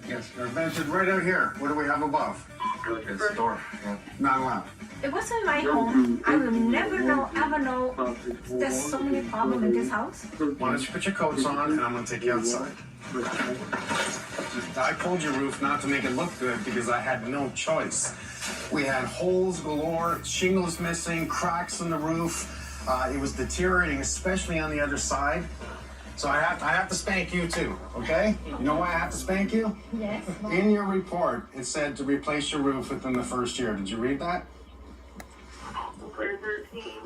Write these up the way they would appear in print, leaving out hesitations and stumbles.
Yes, they're vented right out here. What do we have above? It's the door. Yeah. Not allowed. It wasn't my home. I will never know, ever know. There's so many problems in this house. Why don't you put your coats on and I'm gonna take you outside. I pulled your roof not to make it look good because I had no choice. We had holes galore, shingles missing, cracks in the roof. It was deteriorating, especially on the other side. So I have to spank you too, okay? You know why I have to spank you? Yes. In your report, it said to replace your roof within the first year. Did you read that?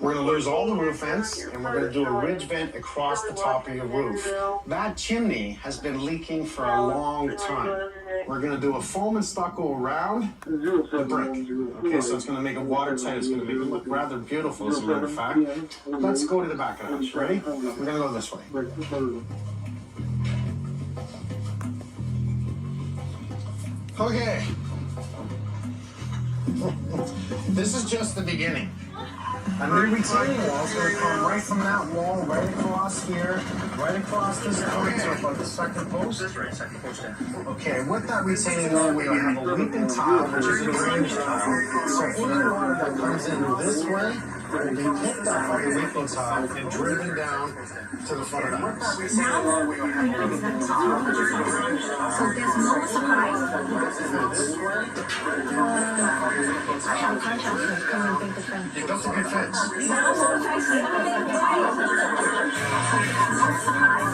We're going to lose all the roof vents, and we're going to do a ridge vent across the top of your roof. That chimney has been leaking for a long time. We're going to do a foam and stucco around the brick. Okay, so it's going to make it watertight. It's going to make it look rather beautiful, as a matter of fact. Let's go to the back of the house. Ready? We're going to go this way. Okay. This is just the beginning. A new retaining wall is going to come right from that wall, right across here, right across this point to about the second post. That's right, second post down. Okay, with that retaining wall, we have a weeping tile, which is a drainage tile. So any water that comes in this way will be picked up by the weeping tile and driven down to the front of the house. Now we know exactly how much is house. So there's no surprise. I have a contractor coming to the front. It doesn't get fixed. Now I see no surprise.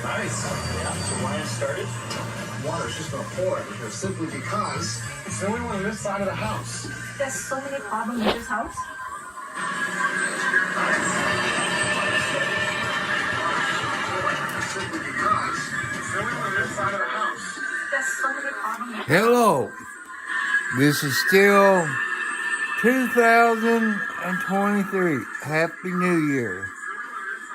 Nice. Yeah, so when it started, water's just going to pour everywhere simply because it's the only one on this side of the house. There's so many problems in this house. Simply because it's the only one on this side of the house. There's so many problems. Hello, this is still 2023. Happy New Year.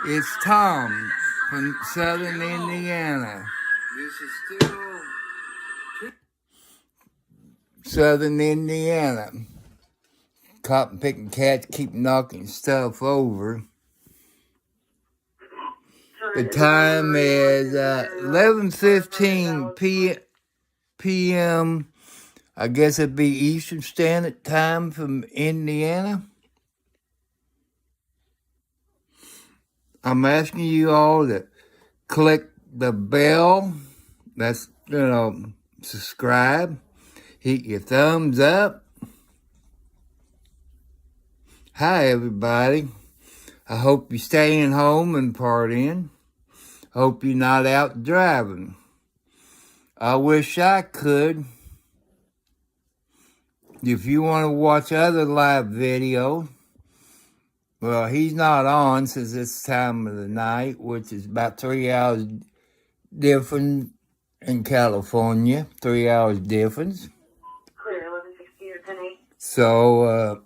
It's Tom from Southern Indiana. This is still Southern Indiana. Cotton picking cats keep knocking stuff over. The time is 11:15 p.m. I guess it'd be Eastern Standard Time from Indiana. I'm asking you all to click the bell. That's, subscribe. Hit your thumbs up. Hi, everybody. I hope you're staying home and partying. Hope you're not out driving. I wish I could. If you want to watch other live video, well, he's not on since this time of the night, which is about 3 hours different in California. 3 hours difference. Clear, 11:16 or 10:08. So,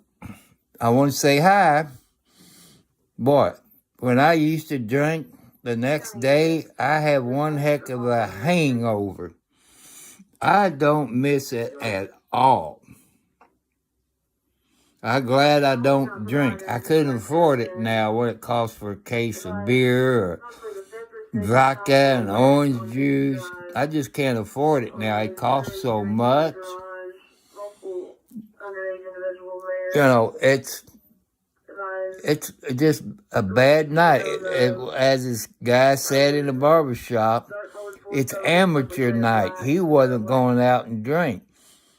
I want to say hi. Boy, when I used to drink the next day, I had one heck of a hangover. I don't miss it at all. I'm glad I don't drink. I couldn't afford it now, what it costs for a case of beer or vodka and orange juice. I just can't afford it now. It costs so much. It's just a bad night. As this guy said in the barbershop, it's amateur night. He wasn't going out and drink.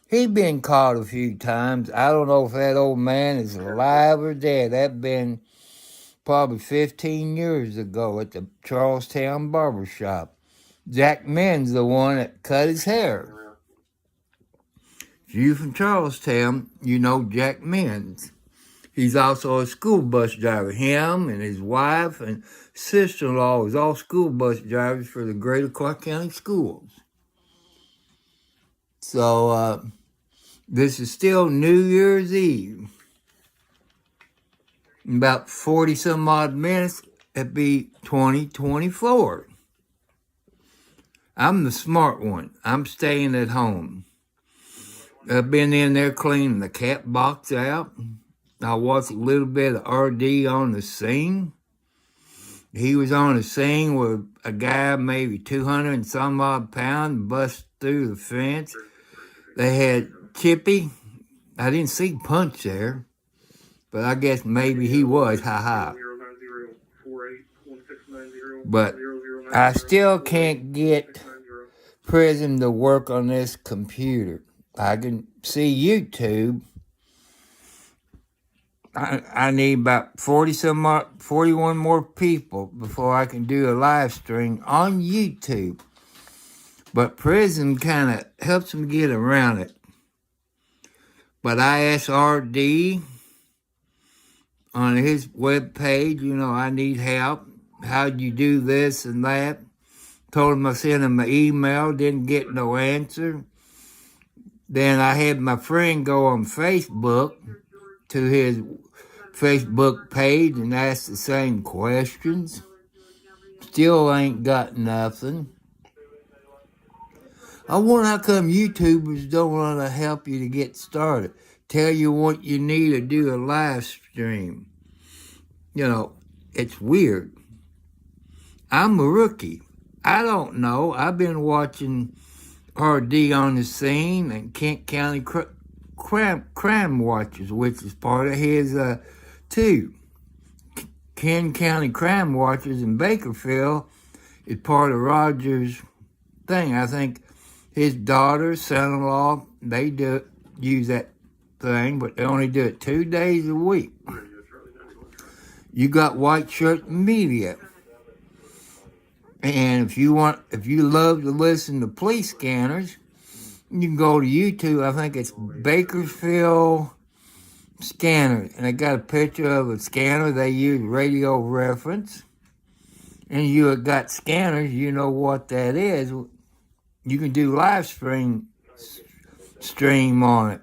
He'd been caught a few times. I don't know if that old man is alive or dead. That been probably 15 years ago at the Charlestown barbershop. Jack Minn's the one that cut his hair. If you from Charlestown, you know Jack Minn's. He's also a school bus driver. Him and his wife and sister-in-law is all school bus drivers for the Greater Clark County Schools. So, this is still New Year's Eve. In about 40 some odd minutes, it'd be 2024. I'm the smart one. I'm staying at home. I've been in there cleaning the cat box out. I watched a little bit of RD on the scene. He was on the scene with a guy maybe 200 and some odd pounds bust through the fence. They had Chippy. I didn't see Punch there, but I guess maybe he was. Ha ha. But I still can't get Prism to work on this computer. I can see YouTube. I need about 41 more people before I can do a live stream on YouTube. But Prism kind of helps me get around it. But I asked RD on his webpage, I need help. How'd you do this and that? Told him I sent him an email, didn't get no answer. Then I had my friend go on Facebook to his Facebook page and ask the same questions. Still ain't got nothing. I wonder how come YouTubers don't want to help you to get started. Tell you what you need to do a live stream. It's weird. I'm a rookie. I don't know. I've been watching RD on the scene and Kent County Crime Watchers, which is part of his, too. Kent County Crime Watchers in Bakerfield is part of Roger's thing. I think his daughter, son-in-law, they use that thing, but they only do it 2 days a week. You got White Shirt Media. And if you love to listen to police scanners, you can go to YouTube. I think it's Bakersfield Scanner. And they got a picture of a scanner. They use radio reference. And you have got scanners, you know what that is. You can do live stream on it.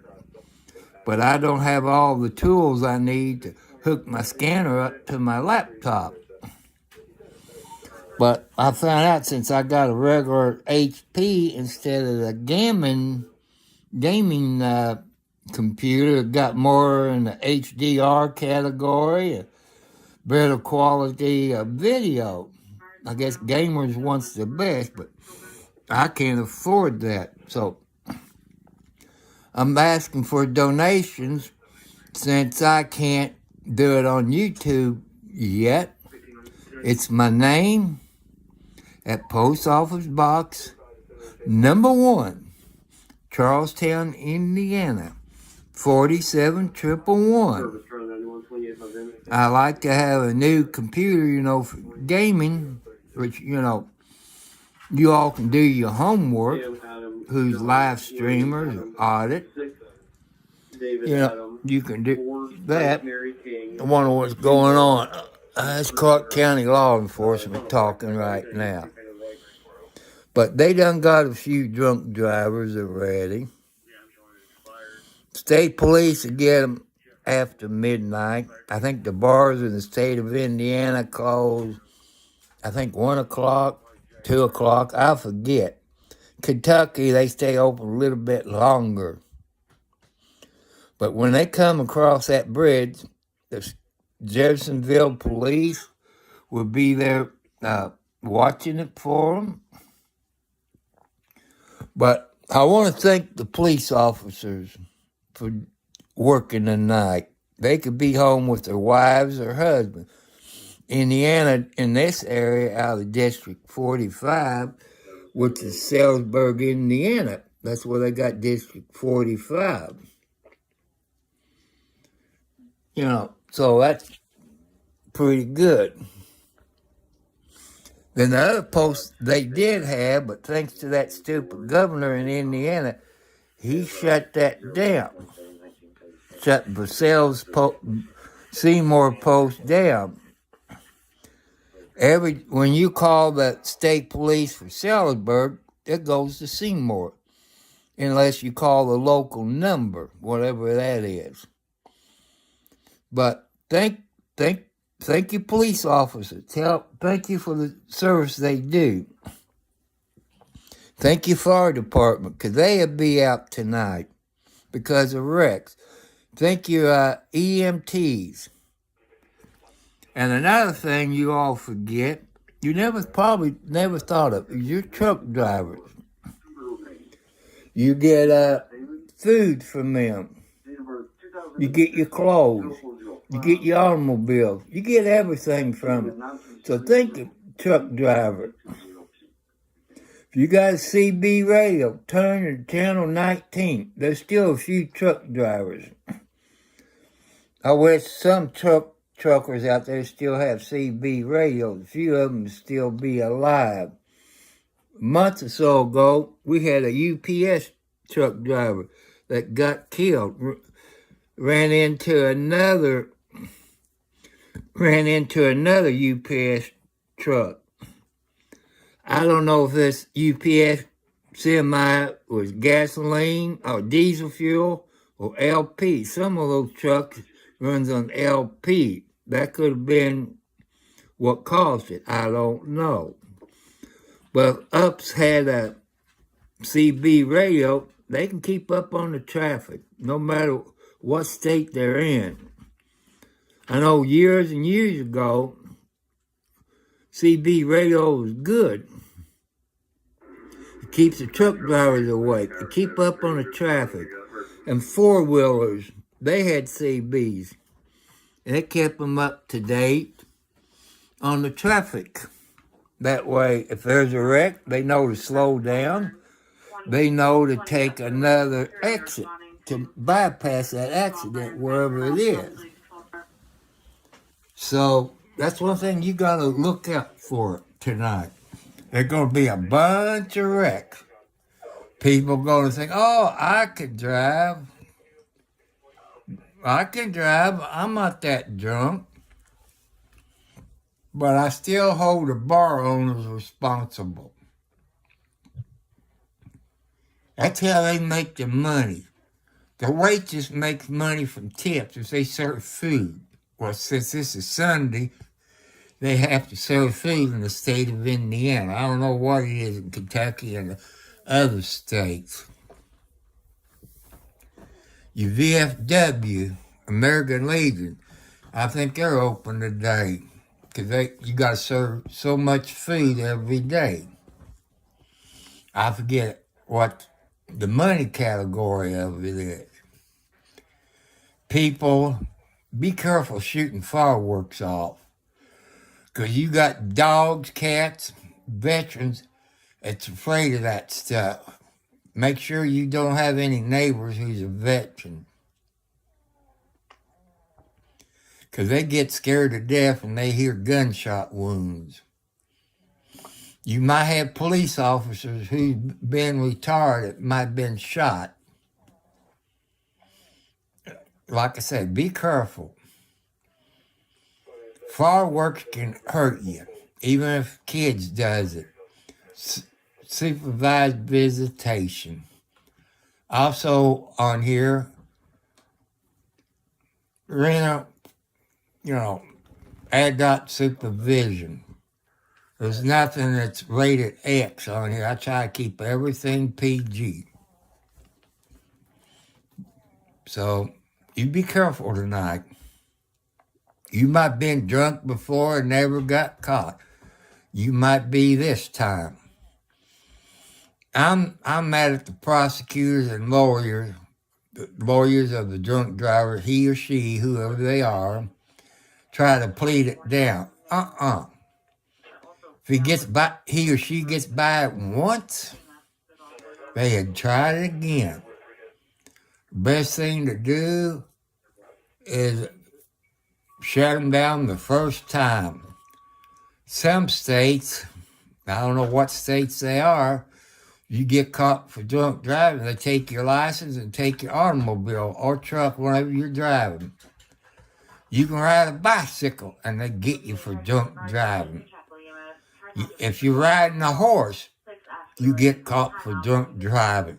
But I don't have all the tools I need to hook my scanner up to my laptop. But I found out since I got a regular HP instead of the gaming computer, it got more in the HDR category, better quality video. I guess gamers wants the best, but I can't afford that. So I'm asking for donations since I can't do it on YouTube yet. It's my name at Post Office Box number 1, Charlestown, Indiana, 47111. I like to have a new computer, for gaming, which, you all can do your homework, who's live streamers or audit. You can do that. I wonder what's going on. It's Clark County Law Enforcement talking right now. But they done got a few drunk drivers already. State police will get them after midnight. I think the bars in the state of Indiana close, 1 o'clock, 2 o'clock, I forget. Kentucky, they stay open a little bit longer. But when they come across that bridge, the Jeffersonville police will be there watching it for them. But I want to thank the police officers for working the night. They could be home with their wives or husbands. Indiana, in this area, out of District 45, which is Salisbury, Indiana. That's where they got District 45. So that's pretty good. Then the other post they did have, but thanks to that stupid governor in Indiana, he shut that down. Shut Versailles Seymour Post down. When you call the state police for Salisbury, it goes to Seymour, unless you call the local number, whatever that is. But thank thank you, police officers. Thank you for the service they do. Thank you, fire department, because they'll be out tonight because of wrecks. Thank you, EMTs. And another thing you all forget, you probably never thought of, is your truck drivers. You get food from them. You get your clothes. You get your automobiles. You get everything from them. So think of truck drivers. If you got a CB radio, turn to channel 19. There's still a few truck drivers. I wish some truckers out there still have CB radios. A few of them still be alive. A month or so ago, we had a UPS truck driver that got killed. Ran into another UPS truck. I don't know if this UPS semi was gasoline or diesel fuel or LP. Some of those trucks runs on LP. That could have been what caused it. I don't know. But UPS had a CB radio. They can keep up on the traffic no matter what state they're in. I know years and years ago, CB radio was good. It keeps the truck drivers awake. It keep up on the traffic. And four-wheelers, they had CBs. And it kept them up to date on the traffic. That way, if there's a wreck, they know to slow down. They know to take another exit to bypass that accident wherever it is. So that's one thing you got to look out for tonight. There's going to be a bunch of wrecks. People going to think, oh, I could drive. I'm not that drunk. But I still hold the bar owners responsible. That's how they make their money. The waitress makes money from tips if they serve food. Well, since this is Sunday, they have to serve food in the state of Indiana. I don't know what it is in Kentucky and the other states. Your VFW, American Legion, I think they're open today because you got to serve so much food every day. I forget what the money category of it is. People, be careful shooting fireworks off because you got dogs, cats, veterans that's afraid of that stuff. Make sure you don't have any neighbors who's a veteran because they get scared to death when they hear gunshot wounds. You might have police officers who've been retired that might have been shot. Like I said, be careful. Fireworks can hurt you, even if kids does it. Supervised visitation. Also on here, adult supervision. There's nothing that's rated X on here. I try to keep everything PG. So, you be careful tonight. You might have been drunk before and never got caught. You might be this time. I'm mad at the prosecutors and lawyers of the drunk driver, he or she, whoever they are, try to plead it down. If he or she gets by it once, they had tried it again. Best thing to do is shut them down the first time. Some states, I don't know what states they are, you get caught for drunk driving, they take your license and take your automobile or truck whenever you're driving. You can ride a bicycle and they get you for drunk driving. If you're riding a horse, you get caught for drunk driving.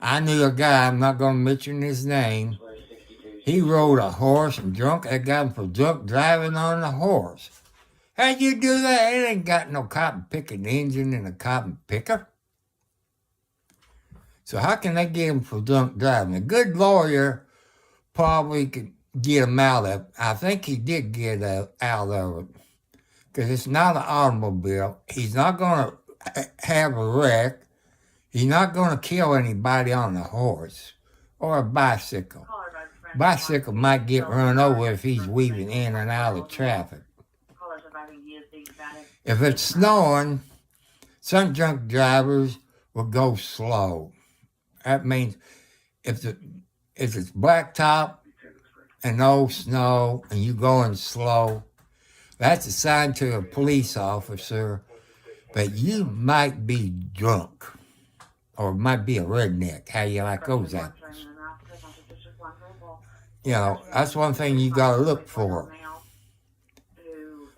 I knew a guy, I'm not going to mention his name, He rode a horse and drunk. I got him for drunk driving on a horse. How'd you do that? It ain't got no cotton picking engine and a cotton picker. So how can they get him for drunk driving? A good lawyer probably could get him out of it. I think he did get out of it. Because it's not an automobile. He's not going to have a wreck. He's not going to kill anybody on a horse or a bicycle. Bicycle might get run over if he's weaving in and out of traffic. If it's snowing, some drunk drivers will go slow. That means if it's blacktop and no snow and you going slow, that's a sign to a police officer that you might be drunk or might be a redneck. How you like those apples? You know, that's one thing you got to look for.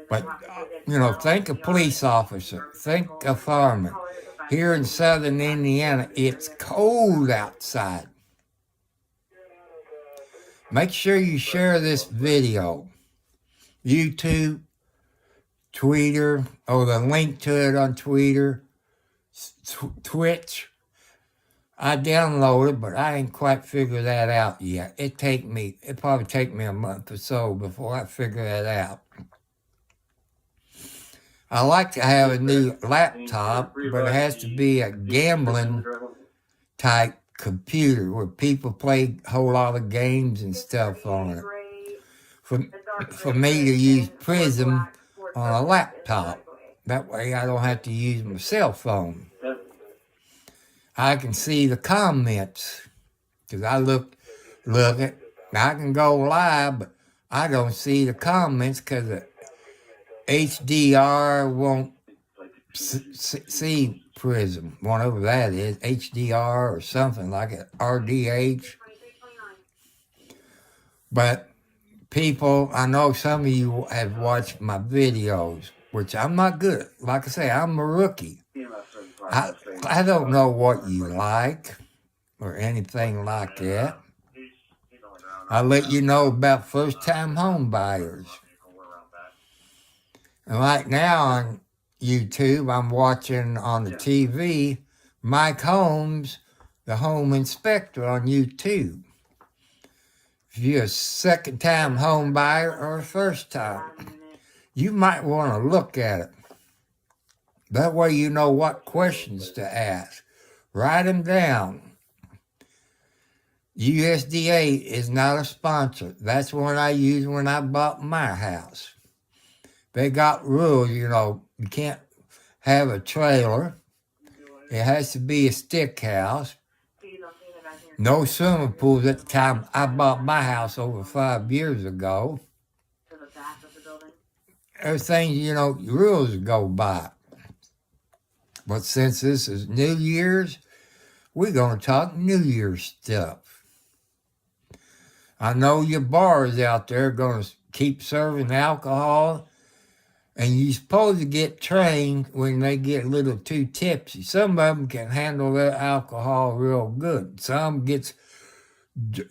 But, you know, think a police officer, think a fireman. Here in southern Indiana, it's cold outside. Make sure you share this video. YouTube, Twitter, or the link to it on Twitter, Twitch. I downloaded, but I ain't quite figured that out yet. It probably take me a month or so before I figure that out. I like to have a new laptop, but it has to be a gambling type computer where people play a whole lot of games and stuff on it. For me to use Prism on a laptop. That way I don't have to use my cell phone. I can see the comments because I look it. I can go live, but I don't see the comments because the HDR won't see Prism, whatever that is, HDR or something like it, RDH. But people, I know some of you have watched my videos, which I'm not good at. Like I say, I'm a rookie. I don't know what you like or anything like that. I'll let you know about first-time home buyers. And right now on YouTube, I'm watching on the TV Mike Holmes, the home inspector on YouTube. If you're a second-time home buyer or a first-time, you might want to look at it. That way you know what questions to ask. Write them down. USDA is not a sponsor. That's what I used when I bought my house. They got rules, you know, you can't have a trailer. It has to be a stick house. No swimming pools at the time I bought my house over 5 years ago. Everything, you know, rules go by. But since this is New Year's, we're going to talk New Year's stuff. I know your bars out there are going to keep serving alcohol. And you're supposed to get trained when they get a little too tipsy. Some of them can handle their alcohol real good. Some gets,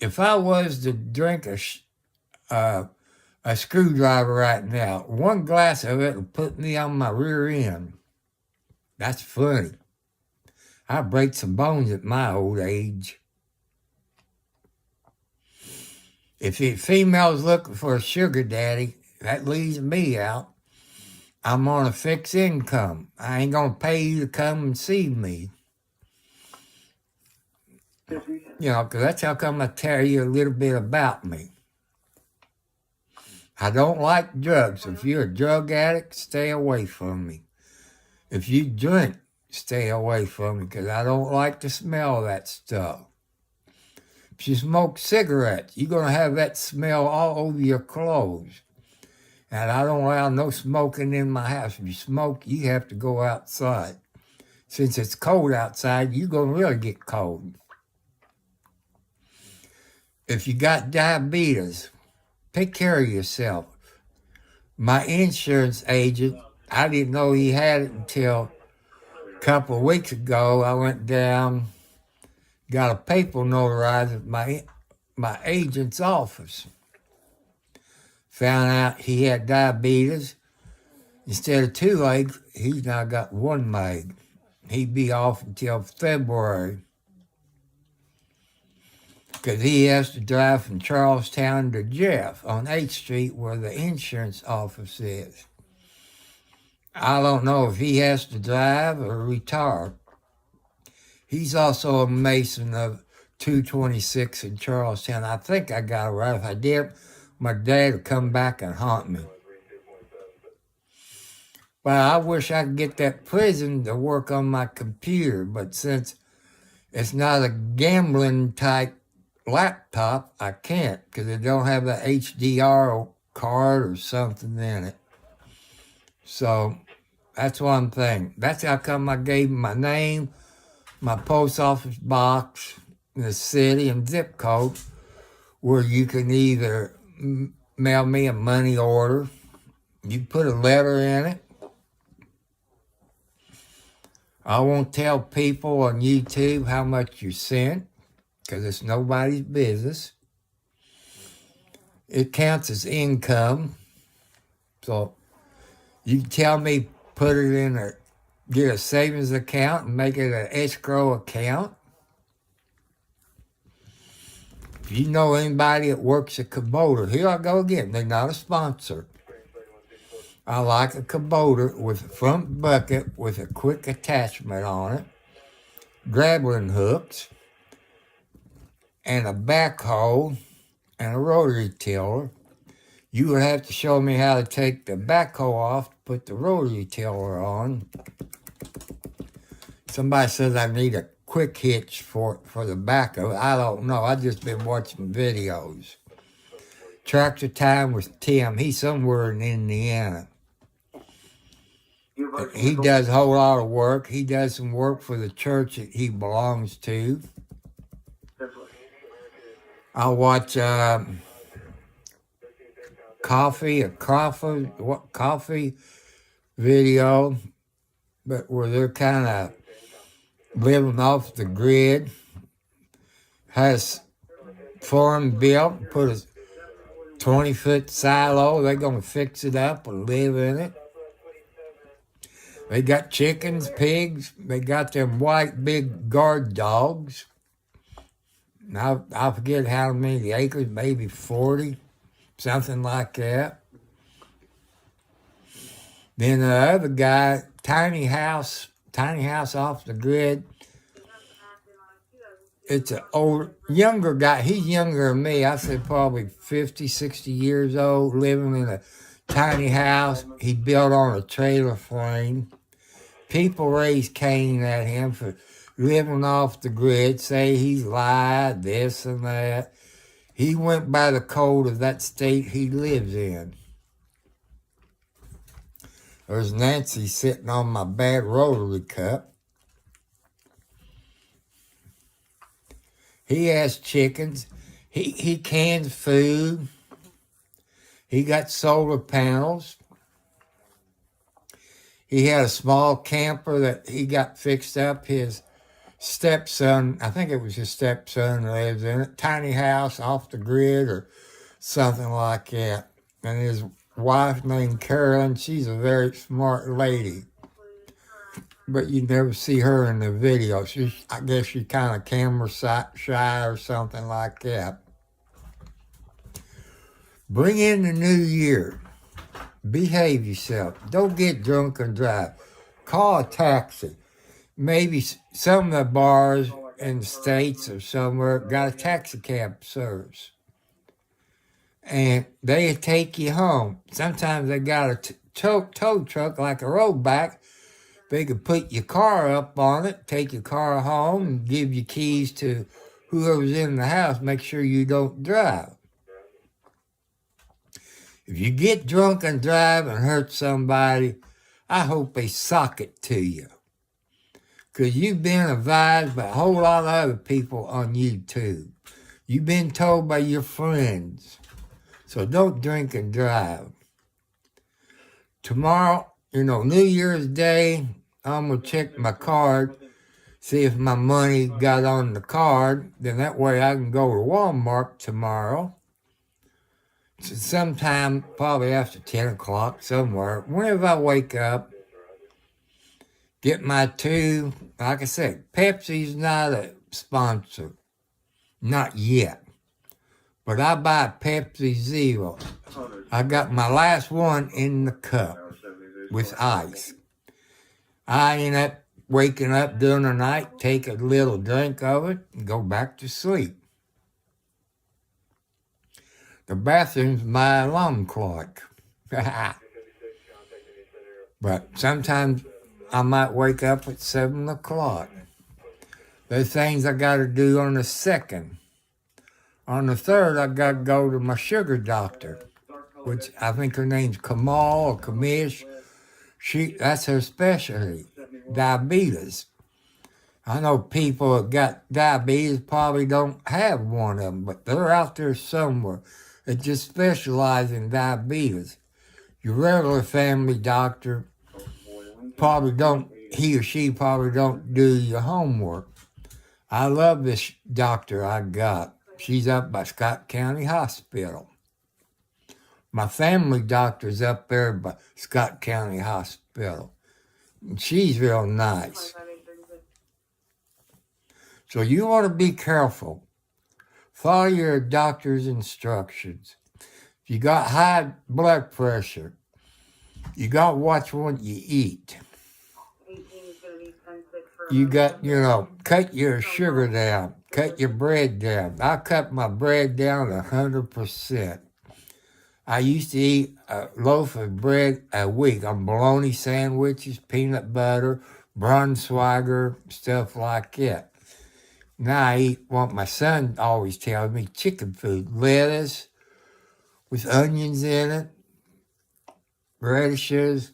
if I was to drink a screwdriver right now, one glass of it would put me on my rear end. That's funny. I break some bones at my old age. If a female's looking for a sugar daddy, that leaves me out. I'm on a fixed income. I ain't going to pay you to come and see me. You know, because that's how come I tell you a little bit about me. I don't like drugs. If you're a drug addict, stay away from me. If you drink, stay away from me because I don't like the smell of that stuff. If you smoke cigarettes, you're going to have that smell all over your clothes. And I don't allow no smoking in my house. If you smoke, you have to go outside. Since it's cold outside, you're going to really get cold. If you got diabetes, take care of yourself. My insurance agent, I didn't know he had it until a couple of weeks ago. I went down, got a paper notarized. my agent's office. Found out he had diabetes. Instead of 2 legs, he's now got 1 leg. He'd be off until February. Because he has to drive from Charlestown to Jeff on 8th Street where the insurance office is. I don't know if he has to drive or retire. He's also a Mason of 226 in Charlestown. I think I got it right. If I did, my dad would come back and haunt me. But I wish I could get that prison to work on my computer. But since it's not a gambling type laptop, I can't because it don't have the HDR card or something in it. So that's one thing. That's how come I gave him my name, my post office box, the city and zip code, where you can either mail me a money order, you put a letter in it. I won't tell people on YouTube how much you sent, because it's nobody's business. It counts as income. So you tell me, put it in get a savings account and make it an escrow account. If you know anybody that works at Kubota, here I go again, they're not a sponsor. I like a Kubota with a front bucket with a quick attachment on it, grappling hooks, and a backhoe and a rotary tiller. You would have to show me how to take the backhoe off to put the rotary tiller on. Somebody says I need a quick hitch for the backhoe. I don't know. I've just been watching videos. Tractor Time with Tim. He's somewhere in Indiana. He does a whole lot of work. He does some work for the church that he belongs to. I watch coffee video, but where they're kind of living off the grid. Has farm built, put a 20-foot silo. They're going to fix it up and live in it. They got chickens, pigs. They got them white big guard dogs. Now, I forget how many acres, maybe 40, something like that. Then the other guy, tiny house off the grid. It's an younger guy. He's younger than me. I say probably 50, 60 years old, living in a tiny house he built on a trailer frame. People raise Cain at him for living off the grid, say he's lied, this and that. He went by the code of that state he lives in. There's Nancy sitting on my bad Rotary cup. He has chickens. He cans food. He got solar panels. He had a small camper that he got fixed up. His stepson, I think it was his stepson, lives in it. Tiny house off the grid or something like that. And his wife named Carolyn, she's a very smart lady. But you never see her in the video. I guess she's kind of camera shy or something like that. Bring in the new year. Behave yourself. Don't get drunk and drive. Call a taxi. Maybe some of the bars in the States or somewhere got a taxi cab service. And they take you home. Sometimes they got a tow truck like a roadback. They could put your car up on it, take your car home, and give you keys to whoever's in the house. Make sure you don't drive. If you get drunk and drive and hurt somebody, I hope they sock it to you. Because you've been advised by a whole lot of other people on YouTube. You've been told by your friends. So don't drink and drive. Tomorrow, New Year's Day, I'm going to check my card. see if my money got on the card. Then that way I can go to Walmart tomorrow. Sometime probably after 10 o'clock somewhere. Whenever I wake up, get my two, like I said, Pepsi's not a sponsor. Not yet. But I buy Pepsi Zero. I got my last one in the cup with ice. I end up waking up during the night, take a little drink of it, and go back to sleep. The bathroom's my alarm clock. But sometimes I might wake up at 7 o'clock. There's things I got to do on the 2nd. On the 3rd, I got to go to my sugar doctor, which I think her name's Kamal or Kamish. That's her specialty, diabetes. I know people that got diabetes probably don't have one of them, but they're out there somewhere that just specialize in diabetes. Your regular family doctor he or she probably don't do your homework. I love this doctor I got. She's up by Scott County Hospital. My family doctor's up there by Scott County Hospital. And she's real nice. So you want to be careful. Follow your doctor's instructions. If you got high blood pressure, you got to watch what you eat. You got, cut your sugar down. Cut your bread down. I cut my bread down 100%. I used to eat a loaf of bread a week on bologna sandwiches, peanut butter, Braunschweiger, stuff like that. Now I eat what my son always tells me, chicken food, lettuce with onions in it, radishes,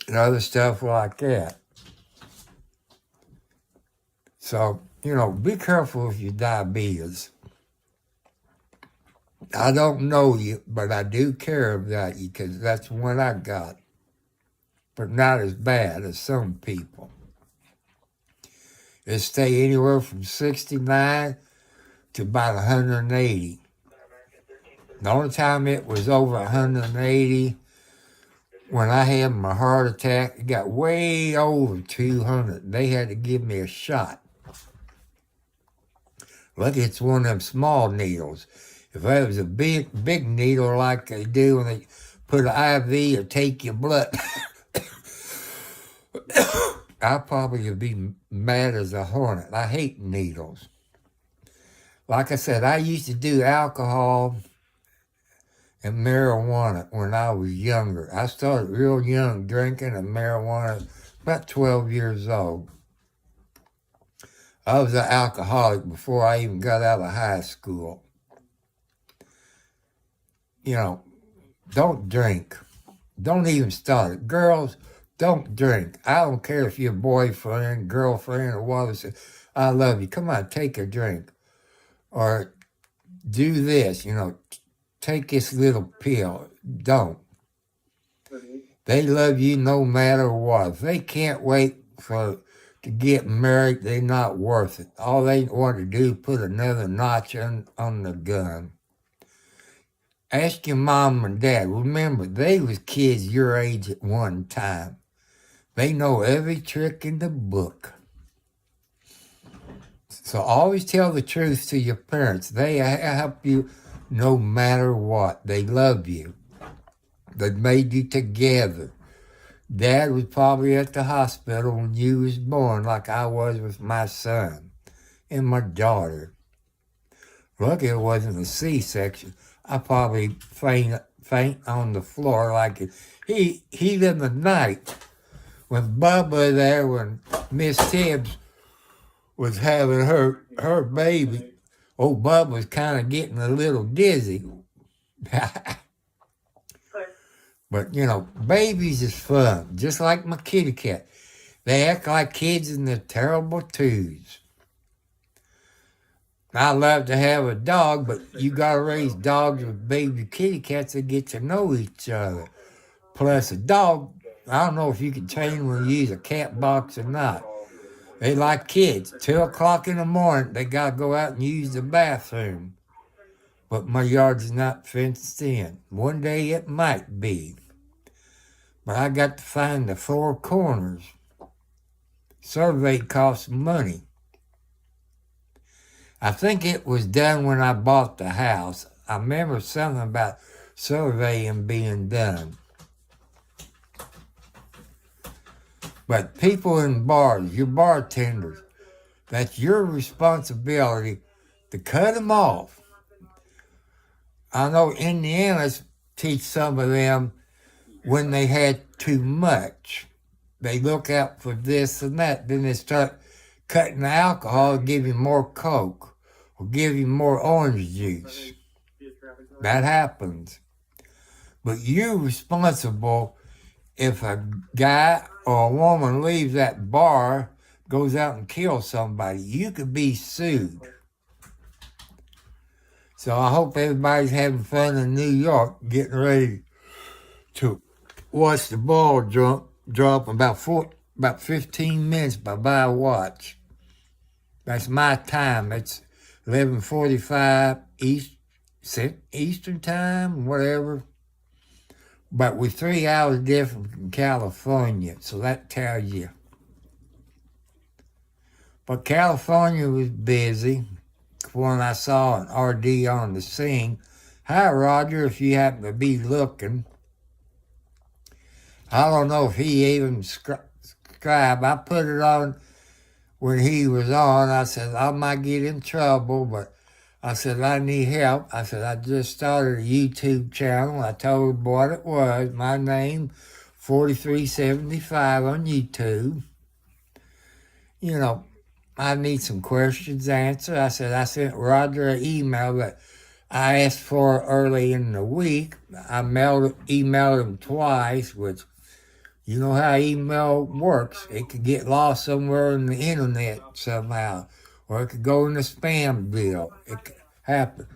and other stuff like that. So, be careful with your diabetes. I don't know you, but I do care about you because that's what I got. But not as bad as some people. It stay anywhere from 69 to about 180. The only time it was over 180, when I had my heart attack, it got way over 200. They had to give me a shot. Lucky it's one of them small needles. If it was a big needle like they do when they put an IV or take your blood, I probably would be mad as a hornet. I hate needles. Like I said, I used to do alcohol and marijuana when I was younger. I started real young drinking and marijuana, about 12 years old. I was an alcoholic before I even got out of high school. Don't drink. Don't even start it. Girls, don't drink. I don't care if your boyfriend, girlfriend, or whatever says, I love you. Come on, take a drink. Or do this, take this little pill. Don't. They love you no matter what. If they can't wait to get married, they're not worth it. All they want to do is put another notch on the gun. Ask your mom and dad. Remember, they was kids your age at one time. They know every trick in the book. So always tell the truth to your parents. They help you no matter what. They love you. They made you together. Dad was probably at the hospital when you was born, like I was with my son and my daughter. Lucky it wasn't a C-section. I probably faint on the floor like it. Heat in the night when Bubba there, when Miss Tibbs was having her baby. Old Bubba was kind of getting a little dizzy. But, babies is fun, just like my kitty cat. They act like kids and they're terrible twos. I love to have a dog, but you got to raise dogs with baby kitty cats that get to know each other. Plus, a dog, I don't know if you can train when you use a cat box or not. They like kids. 2 o'clock in the morning, they got to go out and use the bathroom. But my yard's not fenced in. One day it might be. But I got to find the 4 corners. Survey costs money. I think it was done when I bought the house. I remember something about surveying being done. But people in bars, your bartenders, that's your responsibility to cut them off. I know Indiana's teach some of them when they had too much. They look out for this and that. Then they start cutting the alcohol, give you more Coke or give you more orange juice. That happens. But you're responsible if a guy or a woman leaves that bar, goes out and kills somebody. You could be sued. So I hope everybody's having fun in New York, getting ready to watch the ball drop about 15 minutes by my watch. That's my time. It's 11:45 Eastern time, whatever. But we're 3 hours different from California, so that tells you. But California was busy when I saw an RD on the scene. Hi, Roger, if you happen to be looking. I don't know if he even subscribed. I put it on when he was on. I said, I might get in trouble, but I said, I need help. I said, I just started a YouTube channel. I told him what it was. My name, 4375 on YouTube. You know, I need some questions answered. I said, I sent Roger an email that I asked for early in the week. I emailed him twice, which, you know how email works. It could get lost somewhere in the internet somehow. Or it could go in the spam bill. It could happen.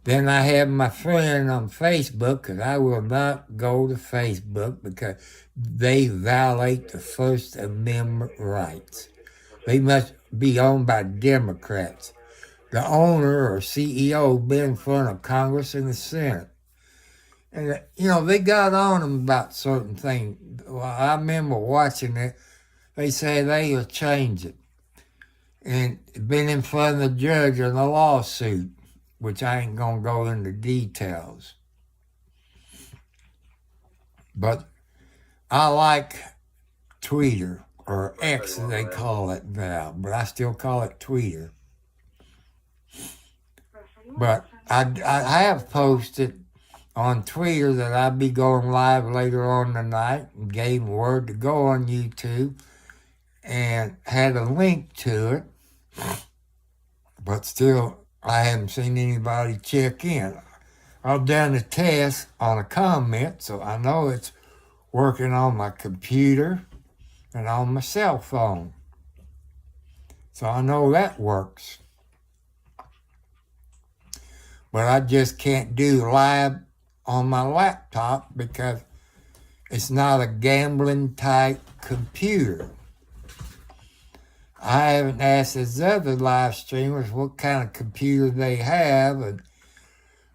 Then I have my friend on Facebook, because I will not go to Facebook because they violate the First Amendment rights. They must be owned by Democrats. The owner or CEO been in front of Congress and the Senate. And, you know, they got on them about certain things. Well, I remember watching it. They say they will change it. And been in front of the judge on a lawsuit, which I ain't going to go into details. But I like Twitter, or X as they call it now, but I still call it Twitter. But I have posted on Twitter that I'll be going live later on tonight and gave word to go on YouTube and had a link to it. But still, I haven't seen anybody check in. I've done a test on a comment, so I know it's working on my computer and on my cell phone. So I know that works. But I just can't do live on my laptop because it's not a gambling type computer. I haven't asked these other live streamers what kind of computer they have and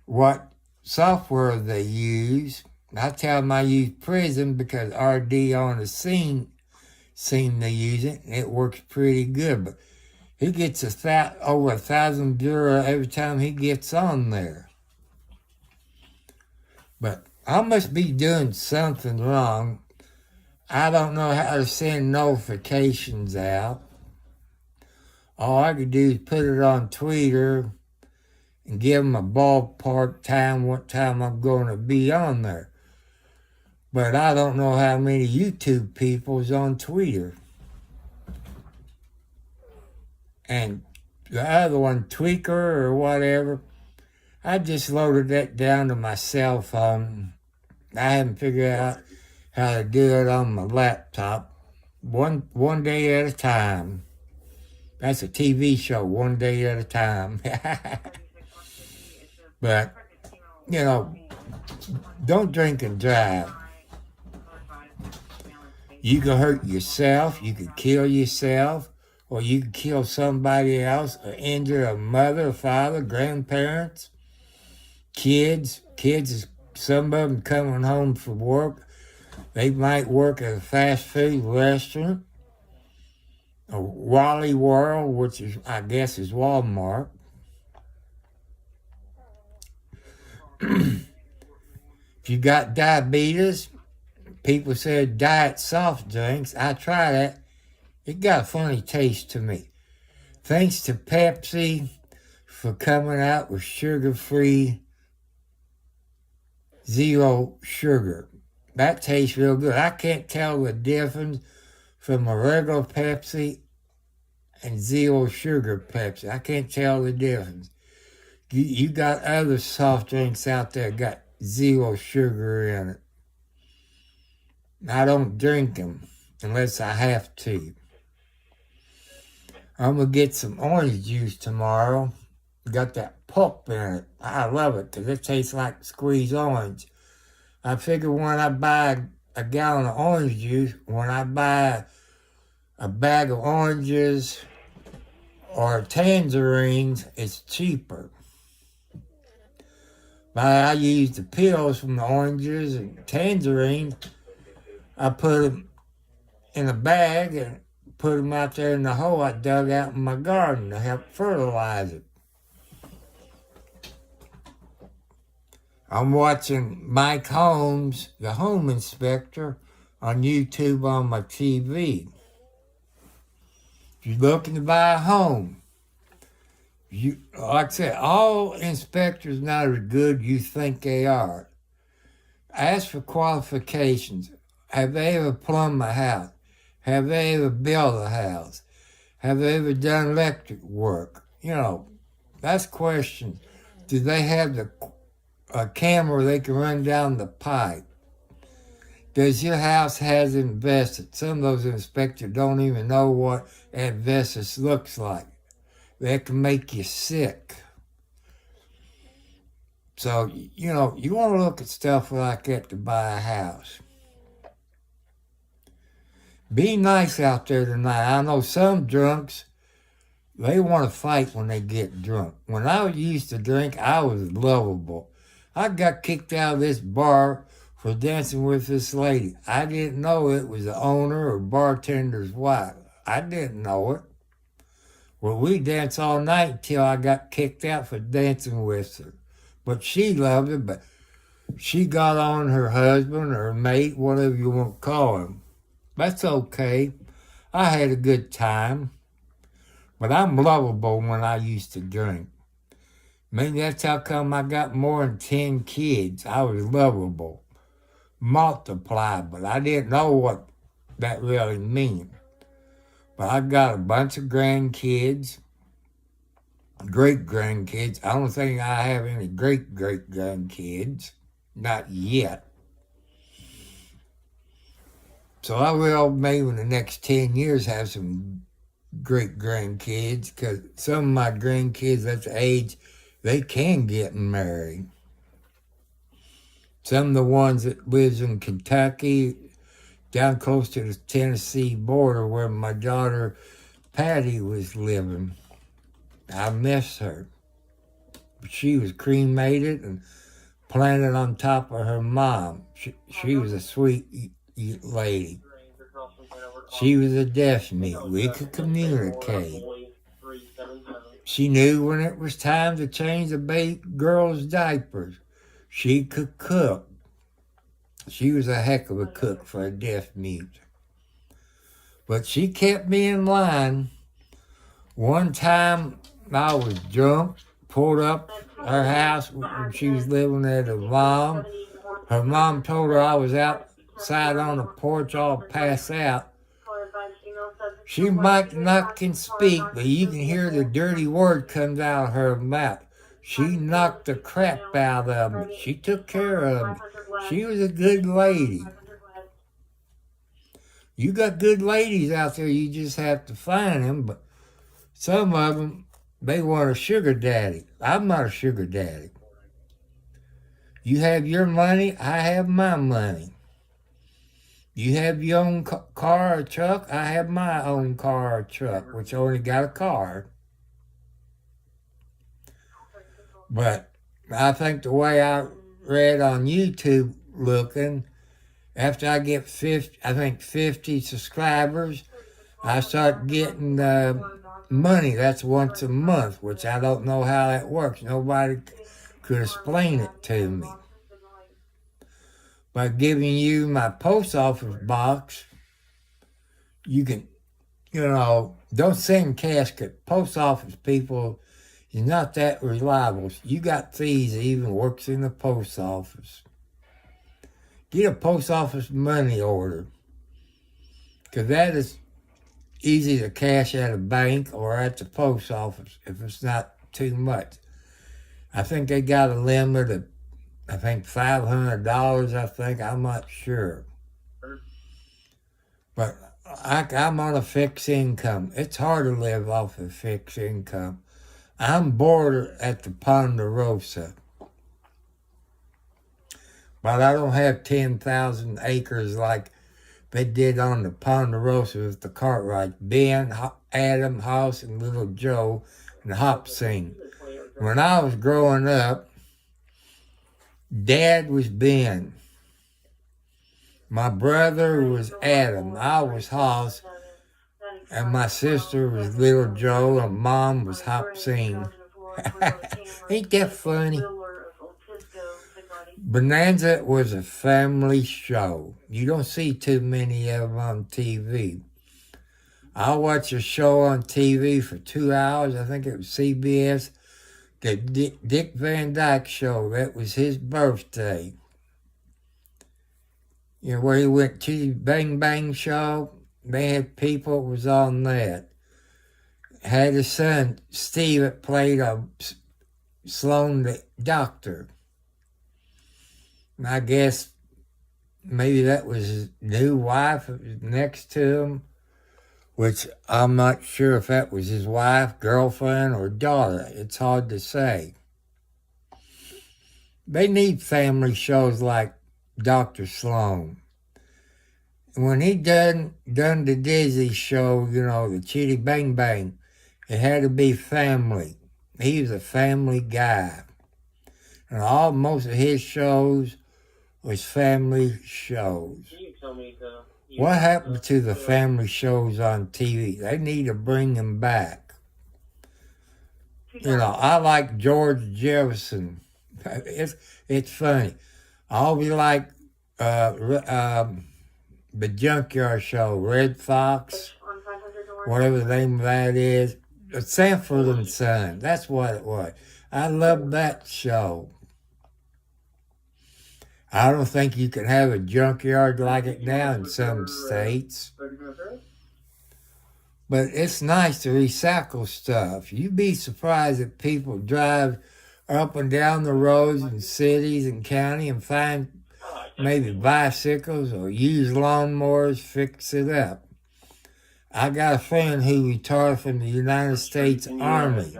what software they use. I tell them I use Prism because RD on the scene seemed to use it, and it works pretty good. But he gets over 1,000 euro every time he gets on there. But I must be doing something wrong. I don't know how to send notifications out. All I could do is put it on Twitter and give them a ballpark time, what time I'm going to be on there. But I don't know how many YouTube people's on Twitter. And the other one, Tweaker or whatever, I just loaded that down to my cell phone. I haven't figured out how to do it on my laptop. One day at a time. That's a TV show, one day at a time. But, you know, don't drink and drive. You can hurt yourself, you can kill yourself, or you can kill somebody else, or injure a mother, father, grandparents, kids. Kids, some of them coming home from work. They might work at a fast food restaurant, a Wally World, which is, I guess, is Walmart. If you got diabetes, people said diet soft drinks. I tried that. It got a funny taste to me. Thanks to Pepsi for coming out with sugar-free, zero sugar. That tastes real good. I can't tell the difference from a regular Pepsi and zero sugar Pepsi. I can't tell the difference. You got other soft drinks out there got zero sugar in it. I don't drink them unless I have to. I'm going to get some orange juice tomorrow. Got that pulp in it. I love it because it tastes like squeezed orange. I figure when I buy a gallon of orange juice, when I buy a bag of oranges or tangerines, it's cheaper. But I use the peels from the oranges and tangerines. I put them in a bag and put them out there in the hole I dug out in my garden to help fertilize it. I'm watching Mike Holmes, the home inspector, on YouTube on my TV. If you're looking to buy a home, like I said, all inspectors not as good you think they are. Ask for qualifications. Have they ever plumbed a house? Have they ever built a house? Have they ever done electric work? You know, that's questions. Do they have a camera they can run down the pipe? Does your house has asbestos? Some of those inspectors don't even know what asbestos looks like. That can make you sick. So, you know, you want to look at stuff like that to buy a house. Be nice out there tonight. I know some drunks, they want to fight when they get drunk. When I used to drink, I was lovable. I got kicked out of this bar for dancing with this lady. I didn't know it was the owner or bartender's wife. I didn't know it. Well, we danced all night until I got kicked out for dancing with her. But she loved it, but she got on her husband or mate, whatever you want to call him. That's okay. I had a good time. But I'm lovable when I used to drink. Maybe that's how come I got more than 10 kids. I was lovable. Multiplied, but I didn't know what that really meant. But I got a bunch of grandkids, great-grandkids. I don't think I have any great-great-grandkids. Not yet. So I will maybe in the next 10 years have some great-grandkids, because some of my grandkids at the age, they can get married. Some of the ones that lives in Kentucky, down close to the Tennessee border where my daughter Patty was living. I miss her. She was cremated and planted on top of her mom. She was a sweet lady. She was a deaf mute. We could communicate. She knew when it was time to change the baby girl's diapers. She could cook. She was a heck of a cook for a deaf mute. But she kept me in line. One time I was drunk, pulled up her house when she was living at her mom. Her mom told her I was outside on the porch all passed out. She might not can speak, but you can hear the dirty word comes out of her mouth. She knocked the crap out of me. She took care of me. She was a good lady. You got good ladies out there, you just have to find them, but some of them, they want a sugar daddy. I'm not a sugar daddy. You have your money, I have my money. You have your own car or truck? I have my own car or truck, which only got a car. But I think the way I read on YouTube looking, after I get 50 subscribers, I start getting money. That's once a month, which I don't know how that works. Nobody could explain it to me. By giving you my post office box, you can, don't send casket. Post office people is not that reliable. You got thieves that even works in the post office. Get a post office money order, because that is easy to cash at a bank or at the post office if it's not too much. I think they got a limit of, $500, I'm not sure. But I'm on a fixed income. It's hard to live off of fixed income. I'm bored at the Ponderosa. But I don't have 10,000 acres like they did on the Ponderosa with the Cartwright. Ben, Adam, House, and Little Joe, and Hop Sing. When I was growing up, Dad was Ben. My brother was Adam. I was Hoss. And my sister was Little Joe. And Mom was Hop Sing. Ain't that funny? Bonanza was a family show. You don't see too many of them on TV. I'll watch a show on TV for 2 hours. I think it was CBS. The Dick Van Dyke Show. That was his birthday. Where he went to the Bang Bang Show. They had people that was on that. Had his son, Steve, that played Sloan the doctor. And I guess maybe that was his new wife that was next to him, which I'm not sure if that was his wife, girlfriend, or daughter. It's hard to say. They need family shows like Dr. Sloan. When he done the Disney show, the Chitty Bang Bang, it had to be family. He was a family guy. And most of his shows was family shows. What happened to the family shows on TV? They need to bring them back. I like George Jefferson. It's funny. I'll be like the Junkyard Show, Red Fox, whatever the name of that is. Sanford and Son, that's what it was. I love that show. I don't think you can have a junkyard like it now in some states. But it's nice to recycle stuff. You'd be surprised that people drive up and down the roads in cities and county and find maybe bicycles or used lawnmowers, fix it up. I got a friend who retired from the United States Army.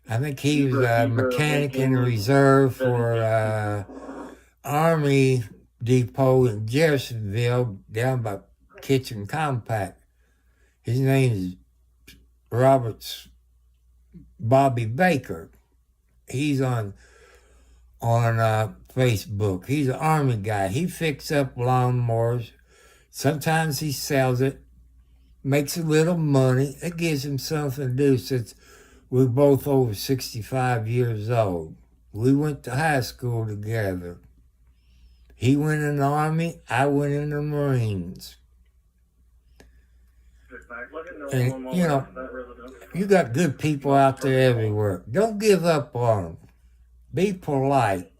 I think he was a mechanic in the reserve for Army Depot in Jeffersonville down by Kitchen Compact. His name is Bobby Baker. He's on Facebook. He's an Army guy. He fixes up lawnmowers. Sometimes he sells it, makes a little money. It gives him something to do since we're both over 65 years old. We went to high school together. He went in the Army, I went in the Marines. And, you got good people out there everywhere. Don't give up on them. Be polite.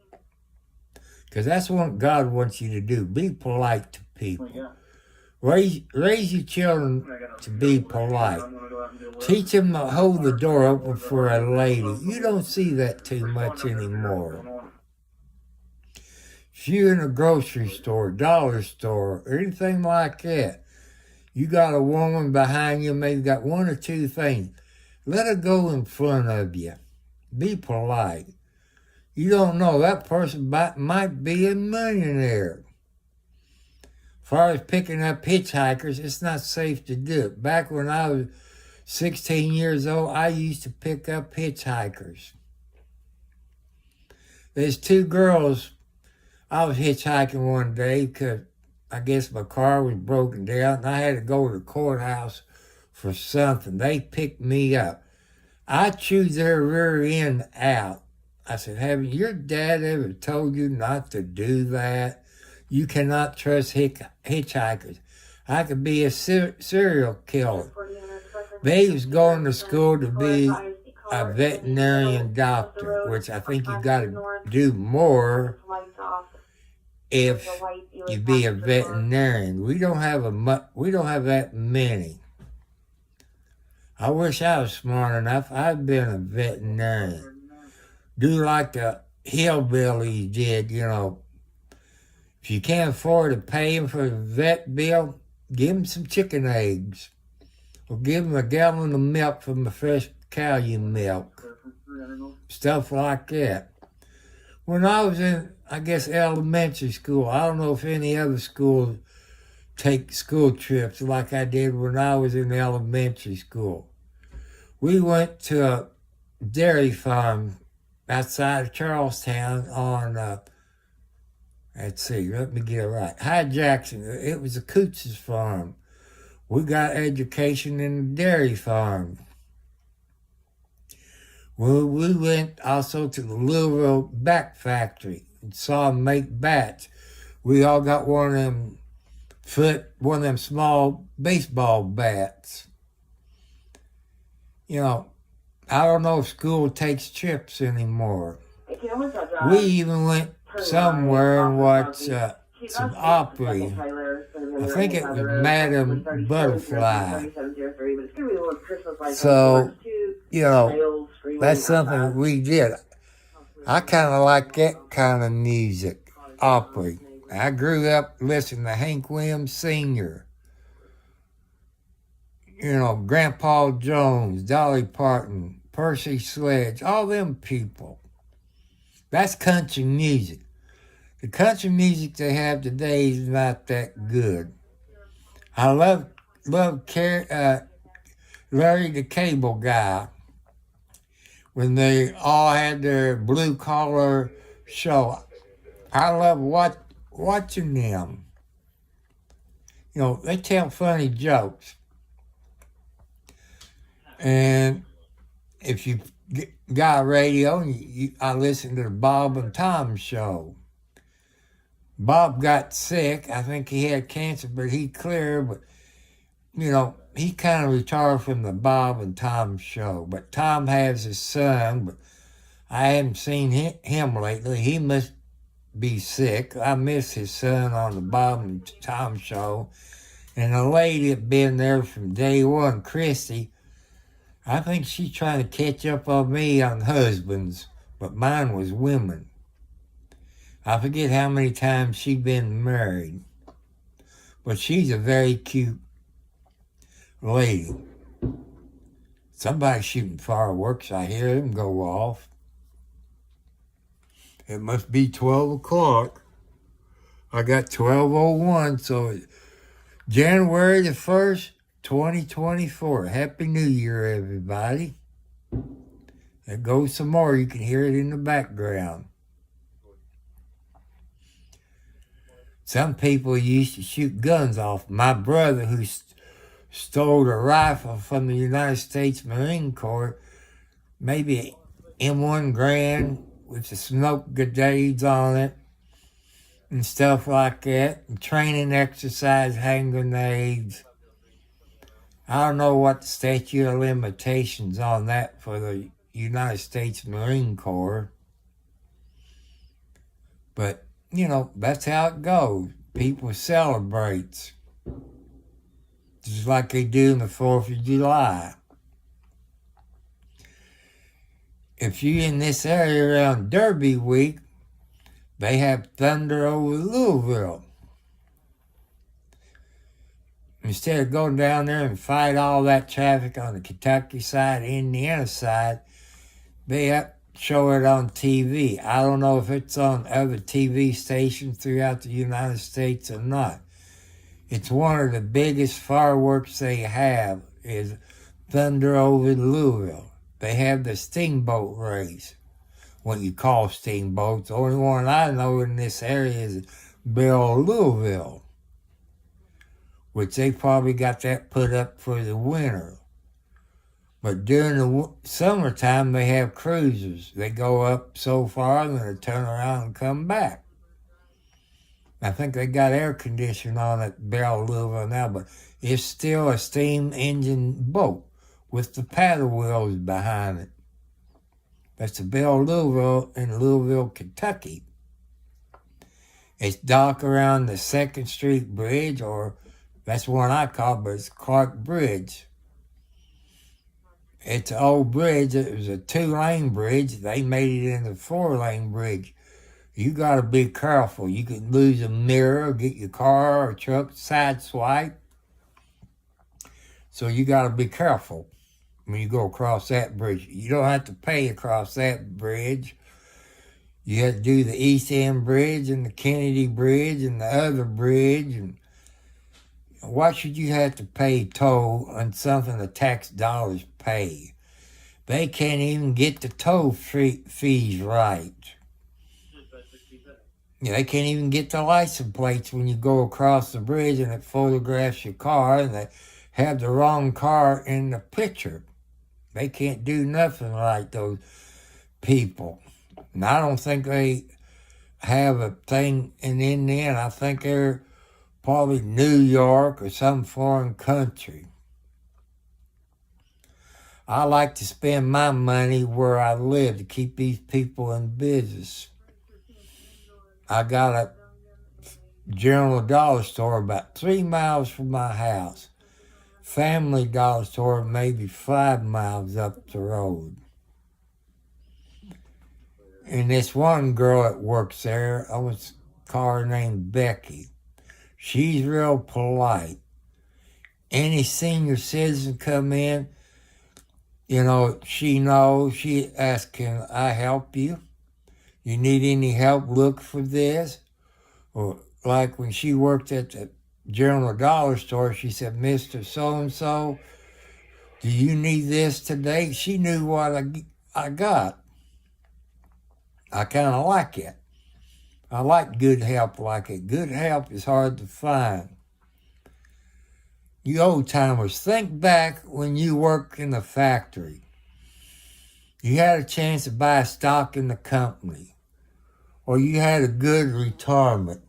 Because that's what God wants you to do. Be polite to people. Raise your children to be polite. Teach them to hold the door open for a lady. You don't see that too much anymore. If you're in a grocery store, dollar store, or anything like that, you got a woman behind you, maybe got one or two things. Let her go in front of you. Be polite. You don't know, that person might be a millionaire. far as picking up hitchhikers, it's not safe to do it. Back when I was 16 years old, I used to pick up hitchhikers. There's two girls. I was hitchhiking one day because I guess my car was broken down and I had to go to the courthouse for something. They picked me up. I chewed their rear end out. I said, "Haven't your dad ever told you not to do that? You cannot trust hitchhikers." I could be a serial killer. They was going to school to be a veterinarian doctor, which I think you got to do more if you be a veterinarian. We don't have that many. I wish I was smart enough. I'd been a veterinarian. Do like the hillbillies did, you know. If you can't afford to pay him for the vet bill, give him some chicken eggs. Or give him a gallon of milk from the fresh cow you milk. Stuff like that. When I was in, I guess, elementary school, I don't know if any other schools take school trips like I did when I was in elementary school. We went to a dairy farm outside of Charlestown on, let's see, let me get it right, High Jackson. It was a Coots's farm. We got education in the dairy farm. Well, we went also to the Louisville Bat Factory and saw them make bats. We all got one of them small baseball bats. You know, I don't know if school takes trips anymore. We even went somewhere and watched some opera. I think it was Madame Butterfly. So, you know, that's something we did. I kind of like that kind of music, opera. I grew up listening to Hank Williams Sr., you know, Grandpa Jones, Dolly Parton, Percy Sledge, all them people. That's country music. The country music they have today is not that good. I love Larry the Cable Guy when they all had their blue collar show. I love watching them. You know, they tell funny jokes. And if you got a radio, I listen to the Bob and Tom show. Bob got sick. I think he had cancer, but he cleared. But, you know, he kind of retired from the Bob and Tom show. But Tom has his son, but I haven't seen him lately. He must be sick. I miss his son on the Bob and Tom show. And the lady that been there from day one, Christy, I think she's trying to catch up on me on husbands, but mine was women. I forget how many times she's been married, but she's a very cute lady. Somebody's shooting fireworks. I hear them go off. It must be 12 o'clock. I got 12:01, so January the 1st, 2024. Happy New Year, everybody. There goes some more. You can hear it in the background. Some people used to shoot guns off. My brother, who stole a rifle from the United States Marine Corps, maybe M1 Garand with the smoke grenades on it and stuff like that, and training exercise, hand grenades. I don't know what the statute of limitations on that for the United States Marine Corps. But, you know, that's how it goes. People celebrate. Just like they do on the 4th of July. If you're in this area around Derby Week, they have thunder over Louisville. Instead of going down there and fight all that traffic on the Kentucky side, Indiana side, they show it on TV. I don't know if it's on other TV stations throughout the United States or not. It's one of the biggest fireworks they have is Thunder over Louisville. They have the steamboat race, what you call steamboats. The only one I know in this area is Belle Louisville, which they probably got that put up for the winter. But during the summertime, they have cruisers. They go up so far, and then they turn around and come back. I think they got air conditioning on at Belle Louisville now, but it's still a steam engine boat with the paddle wheels behind it. That's the Belle Louisville in Louisville, Kentucky. It's docked around the 2nd Street Bridge, or that's the one I call it, but it's Clark Bridge. It's an old bridge. It was a 2-lane bridge. They made it into a 4-lane bridge. You got to be careful. You could lose a mirror, get your car or truck sideswiped. So you got to be careful when you go across that bridge. You don't have to pay across that bridge. You have to do the East End Bridge and the Kennedy Bridge and the other bridge. And why should you have to pay toll on something the tax dollars pay? They can't even get the toll fees right. Yeah, they can't even get the license plates when you go across the bridge and it photographs your car and they have the wrong car in the picture. They can't do nothing right, those people. And I don't think they have a thing in Indiana. I think they're probably New York or some foreign country. I like to spend my money where I live to keep these people in business. I got a General Dollar Store about 3 miles from my house. Family Dollar Store maybe 5 miles up the road. And this one girl that works there, I was call her named Becky. She's real polite. Any senior citizen come in, she knows, she asks, can I help you? You need any help, look for this? Or like when she worked at the General Dollar Store, she said, Mr. So-and-so, do you need this today? She knew what I got. I kind of like it. I like good help like it. Good help is hard to find. You old-timers, think back when you worked in the factory. You had a chance to buy stock in the company, or you had a good retirement.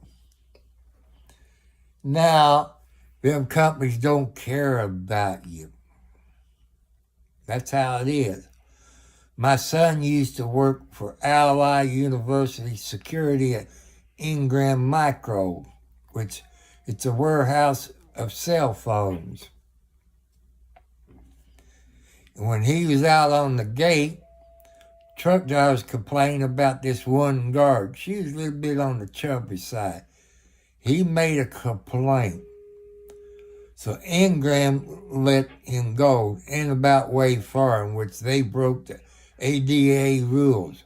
Now, them companies don't care about you. That's how it is. My son used to work for Ally University Security at Ingram Micro, which it's a warehouse of cell phones. And when he was out on the gate, truck drivers complained about this one guard. She was a little bit on the chubby side. He made a complaint. So Ingram let him go in about Wade Farm, which they broke the ADA rules.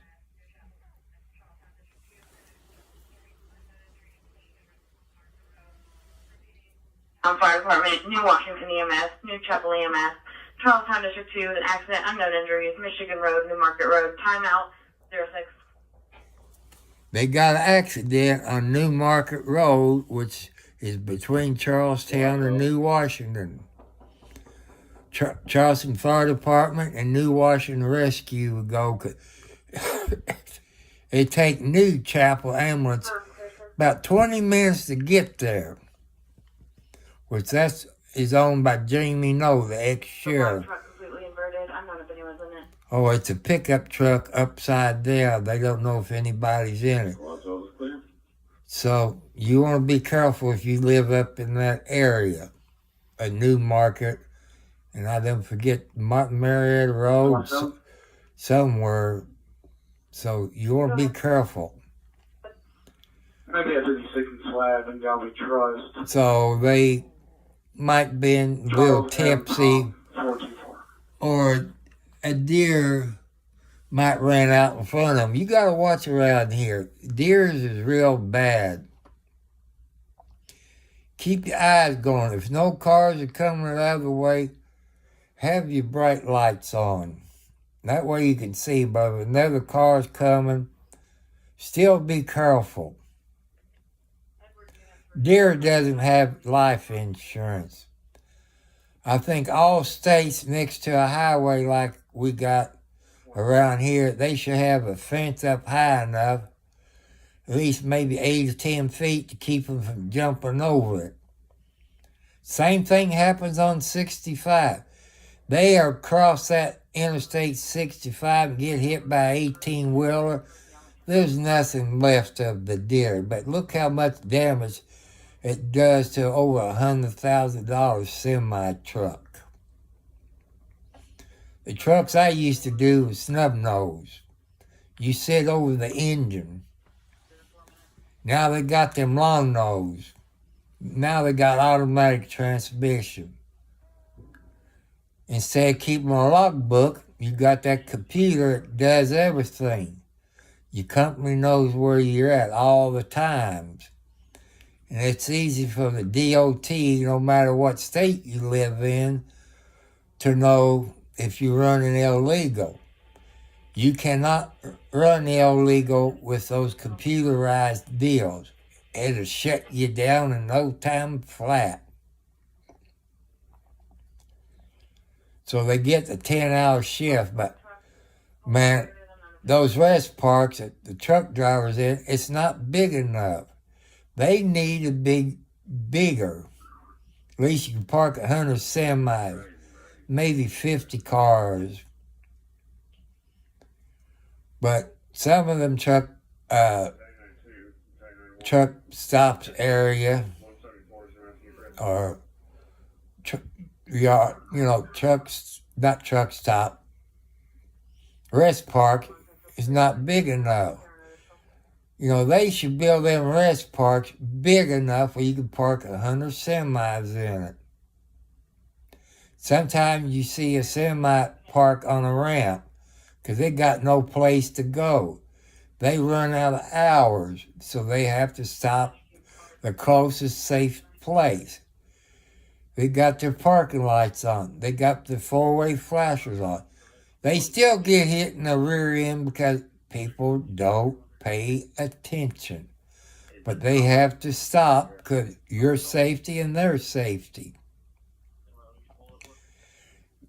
Fire Department, New Washington EMS, New Chapel EMS, Charlestown District 2, an accident, unknown injuries, Michigan Road, New Market Road, timeout, 06. They got an accident on New Market Road, which is between Charlestown and New Washington. Charleston Fire Department and New Washington Rescue would go. They take New Chapel ambulance about 20 minutes to get there, which is owned by Jamie Noe, the ex-sheriff. Completely inverted. I don't know if anyone's in it. Oh, it's a pickup truck upside down. They don't know if anybody's in it. So you want to be careful if you live up in that area, a New Market, and I don't forget Martin Marietta Road, somewhere. So you want to be careful. Maybe a 56 and slab and Galway Trust. So they might be a little tipsy, or a deer might run out in front of them. You got to watch around here. Deers is real bad. keep your eyes going. If no cars are coming the other way, have your bright lights on. That way you can see, but if another car's coming, still be careful. Deer doesn't have life insurance. I think all states next to a highway like we got around here, they should have a fence up high enough, at least maybe 8 to 10 feet to keep them from jumping over it. Same thing happens on 65. They are across that Interstate 65 and get hit by an 18-wheeler. There's nothing left of the deer, but look how much damage it does to over $100,000 semi-truck. The trucks I used to do was snub nose. You sit over the engine. Now they got them long nose. Now they got automatic transmission. Instead of keeping a logbook, you got that computer that does everything. Your company knows where you're at all the times. And it's easy for the DOT, no matter what state you live in, to know if you're running illegal. You cannot run illegal with those computerized deals. It'll shut you down in no time flat. So they get the 10-hour shift, but man, those rest parks that the truck drivers in, it's not big enough. They need to be bigger. At least you can park 100 semis, maybe 50 cars. But some of them truck stops area or trucks, not truck stop, rest park is not big enough. They should build them rest parks big enough where you can park 100 semis in it. Sometimes you see a semi park on a ramp because they got no place to go. They run out of hours, so they have to stop the closest safe place. They got their parking lights on. They got their four-way flashers on. They still get hit in the rear end because people don't pay attention. But they have to stop because your safety and their safety.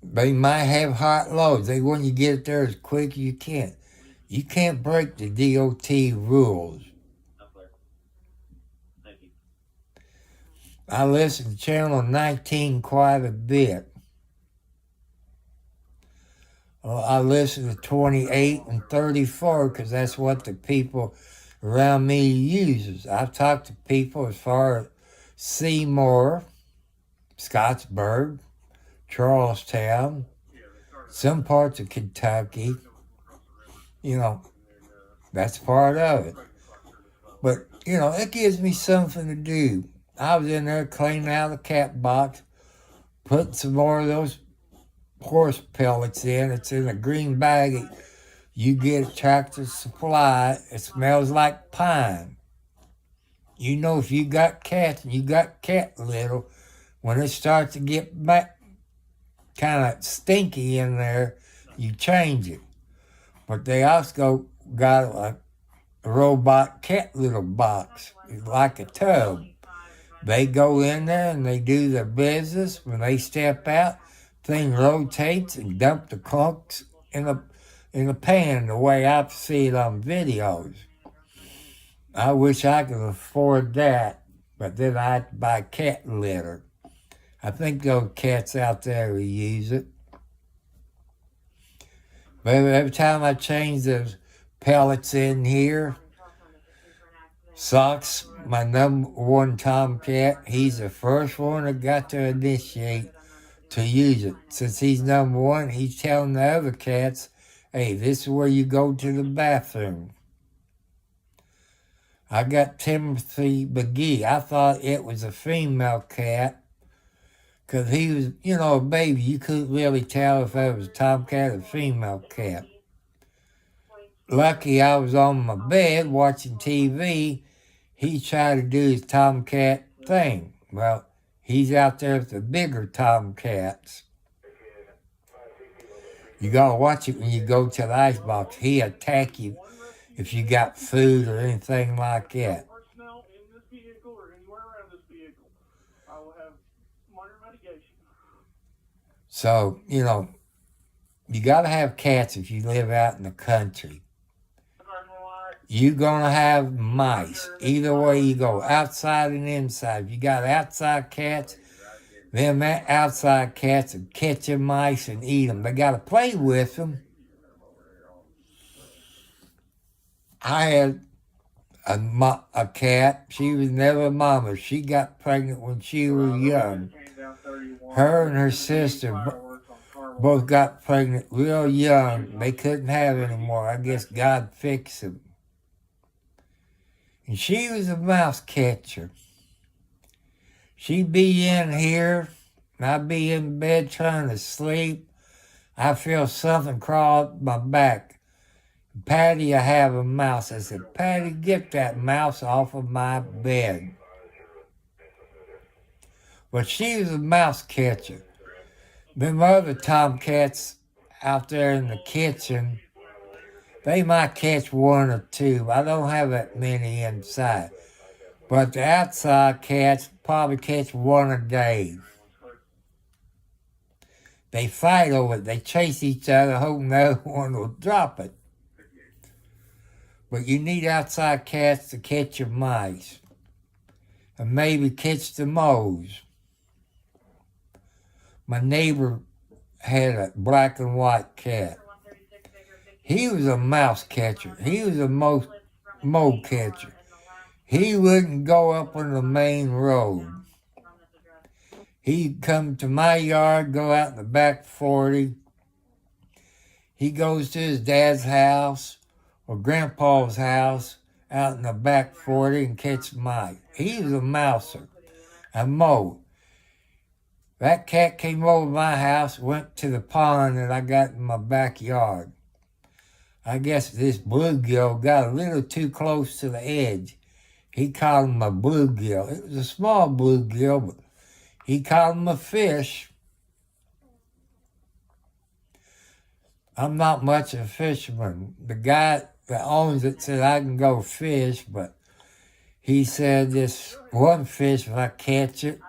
They might have hot loads. They want you to get it there as quick as you can. You can't break the DOT rules. I listen to Channel 19 quite a bit. I listen to 28 and 34 because that's what the people around me uses. I've talked to people as far as Seymour, Scottsburg, Charlestown, some parts of Kentucky. That's part of it. But, it gives me something to do. I was in there cleaning out the cat box, putting some more of those horse pellets in. It's in a green bag. You get at Tractor Supply. It smells like pine. If you got cats and you got cat litter, when it starts to get back kind of stinky in there, you change it. But they also got a robot cat litter box. It's like a tub. They go in there and they do their business. When they step out, thing rotates and dump the clunks in a pan the way I see it on videos. I wish I could afford that, but then I had to buy cat litter. I think those cats out there will use it. But every time I change those pellets in here, Socks, my number one tomcat, he's the first one that got to initiate to use it. Since he's number one, he's telling the other cats, hey, this is where you go to the bathroom. I got Timothy McGee. I thought it was a female cat because he was, a baby. You couldn't really tell if it was a tomcat or a female cat. Lucky I was on my bed watching TV. He tried to do his tomcat thing. Well, he's out there with the bigger tomcats. You gotta watch it when you go to the icebox. He'll attack you if you got food or anything like that. Personnel in this vehicle or anywhere around this vehicle, I will have minor mitigation. So, you know, you gotta have cats if you live out in the country. You're gonna have mice. Either way you go, outside and inside. If you got outside cats, them outside cats will catch your mice and eat them. They gotta play with them. I had a cat. She was never a mama. She got pregnant when she was young. Her and her sister both got pregnant real young. They couldn't have any more. I guess God fixed them. And she was a mouse catcher. She'd be in here, and I'd be in bed trying to sleep. I feel something crawl up my back. Patty, I have a mouse. I said, Patty, get that mouse off of my bed. But she was a mouse catcher. Them other tomcats out there in the kitchen, they might catch one or two. I don't have that many inside. But the outside cats probably catch one a day. They fight over it. They chase each other, hoping the other one will drop it. But you need outside cats to catch your mice. And maybe catch the moles. My neighbor had a black and white cat. He was a mouse catcher. He was a mole catcher. He wouldn't go up on the main road. He'd come to my yard, go out in the back 40. He goes to his dad's house or grandpa's house out in the back 40 and catch mice. He was a mouser, a mole. That cat came over my house, went to the pond that I got in my backyard. I guess this bluegill got a little too close to the edge. He called him a bluegill. It was a small bluegill, but he called him a fish. I'm not much of a fisherman. The guy that owns it said I can go fish, but he said this one fish, if I catch it,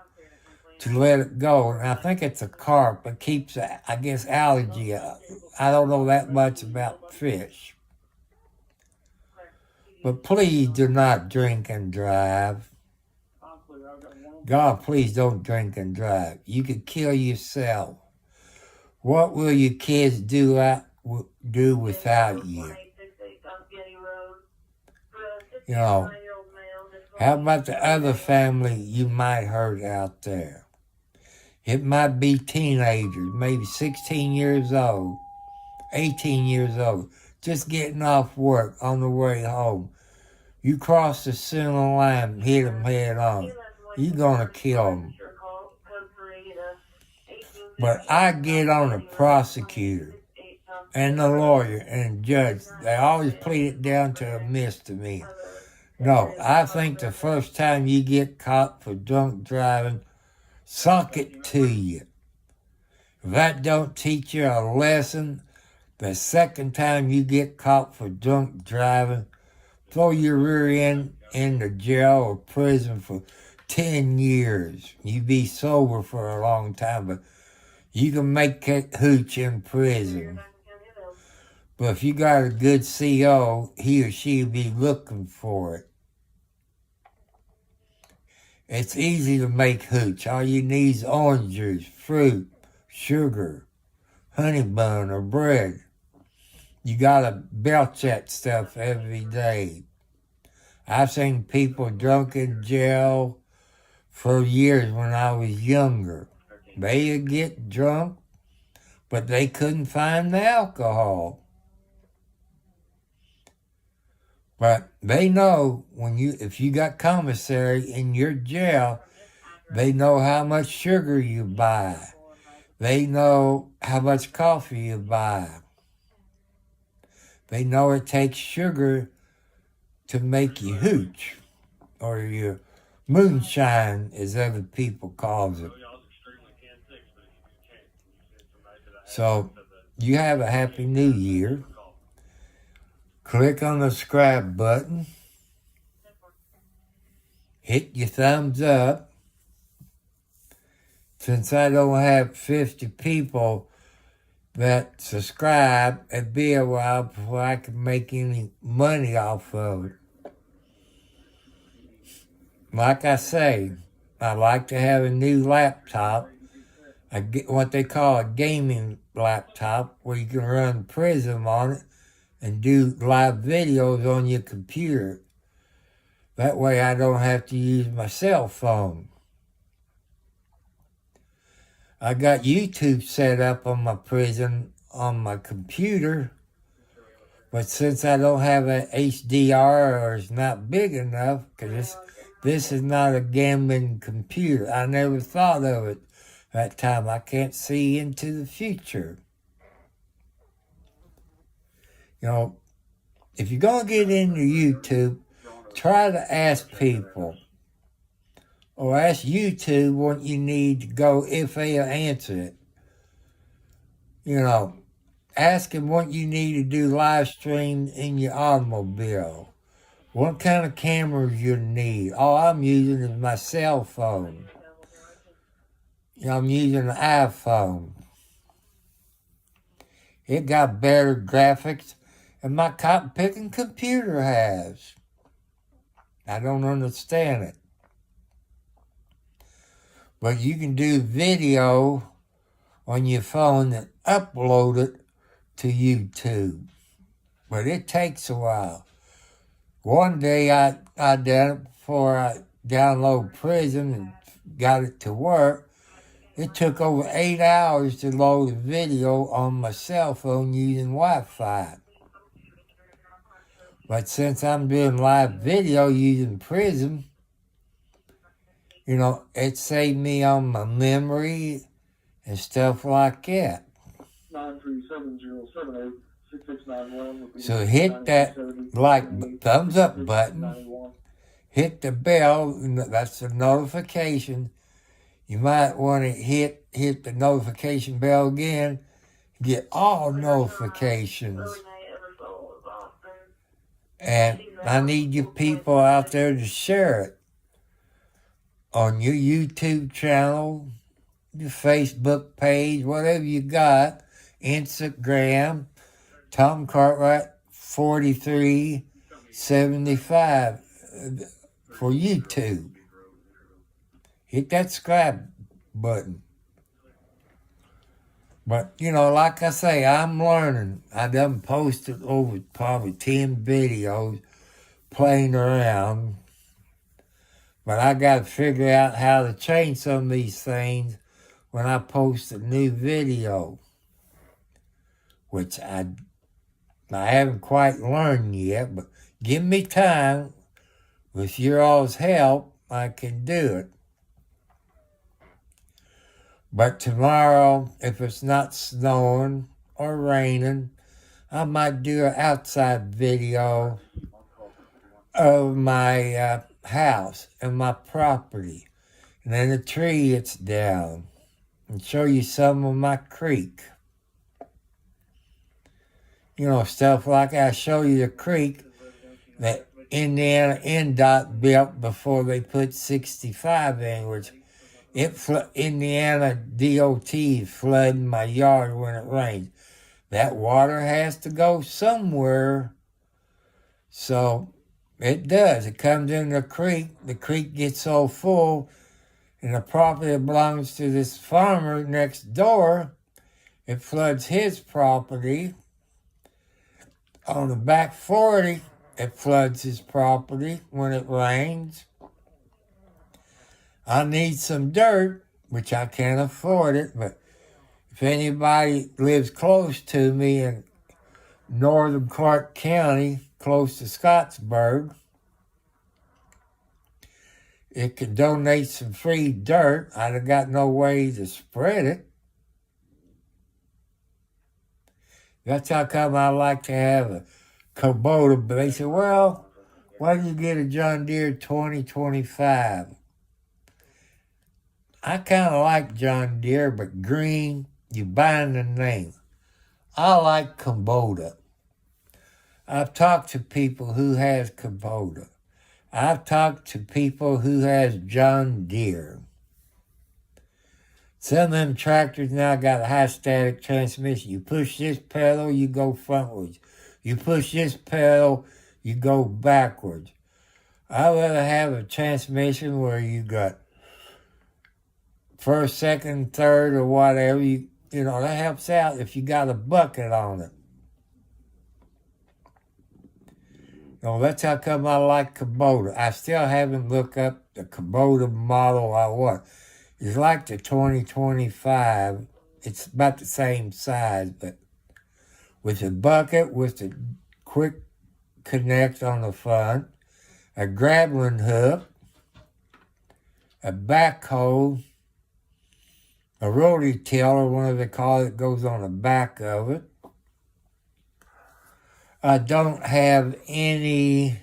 to let it go. And I think it's a carp. It keeps, I guess, algae up. I don't know that much about fish. But please do not drink and drive. God, please don't drink and drive. You could kill yourself. What will your kids do without you? You know, how about the other family you might hurt out there? It might be teenagers, maybe 16 years old, 18 years old, just getting off work on the way home. You cross the center line and hit them head on. You're going to kill them. But I get on the prosecutor and the lawyer and the judge. They always plead it down to a misdemeanor. No, I think the first time you get caught for drunk driving, suck it to you. If that don't teach you a lesson, the second time you get caught for drunk driving, throw your rear end into jail or prison for 10 years. You be sober for a long time, but you can make that hooch in prison. But if you got a good CO, he or she will be looking for it. It's easy to make hooch. All you need is orange juice, fruit, sugar, honey bun, or bread. You gotta belch that stuff every day. I've seen people drunk in jail for years when I was younger. They would get drunk, but they couldn't find the alcohol. But they know if you got commissary in your jail, they know how much sugar you buy. They know how much coffee you buy. They know it takes sugar to make you hooch or your moonshine, as other people calls it. So you have a happy new year. Click on the subscribe button. Hit your thumbs up. Since I don't have 50 people that subscribe, it'd be a while before I can make any money off of it. Like I say, I like to have a new laptop. I get what they call a gaming laptop, where you can run Prism on it and do live videos on your computer. That way I don't have to use my cell phone. I got YouTube set up on my Prism on my computer, but since I don't have an HDR, or it's not big enough, because this is not a gambling computer. I never thought of it that time. I can't see into the future. You know, if you're going to get into YouTube, try to ask people, or ask YouTube what you need to go if they'll answer it. You know, ask them what you need to do live stream in your automobile. What kind of cameras you need. All I'm using is my cell phone. You know, I'm using an iPhone. It got better graphics than my cotton picking computer has. I don't understand it. But you can do video on your phone and upload it to YouTube. But it takes a while. One day I done it before I downloaded Prism and got it to work. It took over 8 hours to load a video on my cell phone using Wi-Fi. But since I'm doing live video using Prism, you know, it saved me on my memory and stuff like that. 937-078-6691. So hit that like thumbs up button. Hit the bell, that's the notification. You might want to hit the notification bell again. Get all notifications. And I need you people out there to share it on your YouTube channel, your Facebook page, whatever you got, Instagram, Tom Cartwright 4375 for YouTube. Hit that subscribe button. But, you know, like I say, I'm learning. I done posted over probably 10 videos playing around. But I got to figure out how to change some of these things when I post a new video. Which I haven't quite learned yet, but give me time. With your all's help, I can do it. But tomorrow, if it's not snowing or raining, I might do an outside video of my house and my property. And then the tree that's down. And show you some of my creek. You know, stuff like I show you the creek that Indiana NDOT built before they put 65 in, which Indiana DOT is flooding my yard when it rains. That water has to go somewhere. So it does. It comes in the creek. The creek gets so full, and the property that belongs to this farmer next door, it floods his property. On the back 40, it floods his property when it rains. I need some dirt, which I can't afford it, but if anybody lives close to me in northern Clark County, close to Scottsburg, it can donate some free dirt. I done got no way to spread it. That's how come I like to have a Kubota. But they said, well, Why do you get a John Deere 2025? I kind of like John Deere, but green, you buying the name. I like Kubota. I've talked to people who has Kubota. I've talked to people who has John Deere. Some of them tractors now got a high static transmission. You push this pedal, you go frontwards. You push this pedal, you go backwards. I'd rather have a transmission where you got first, second, third, or whatever. You know, that helps out if you got a bucket on it. No, that's how come I like Kubota. I still haven't looked up the Kubota model I want. It's like the 2025. It's about the same size, but with a bucket, with the quick connect on the front, a grappling hook, a backhoe, a rotary tiller, whatever they call it, goes on the back of it. I don't have any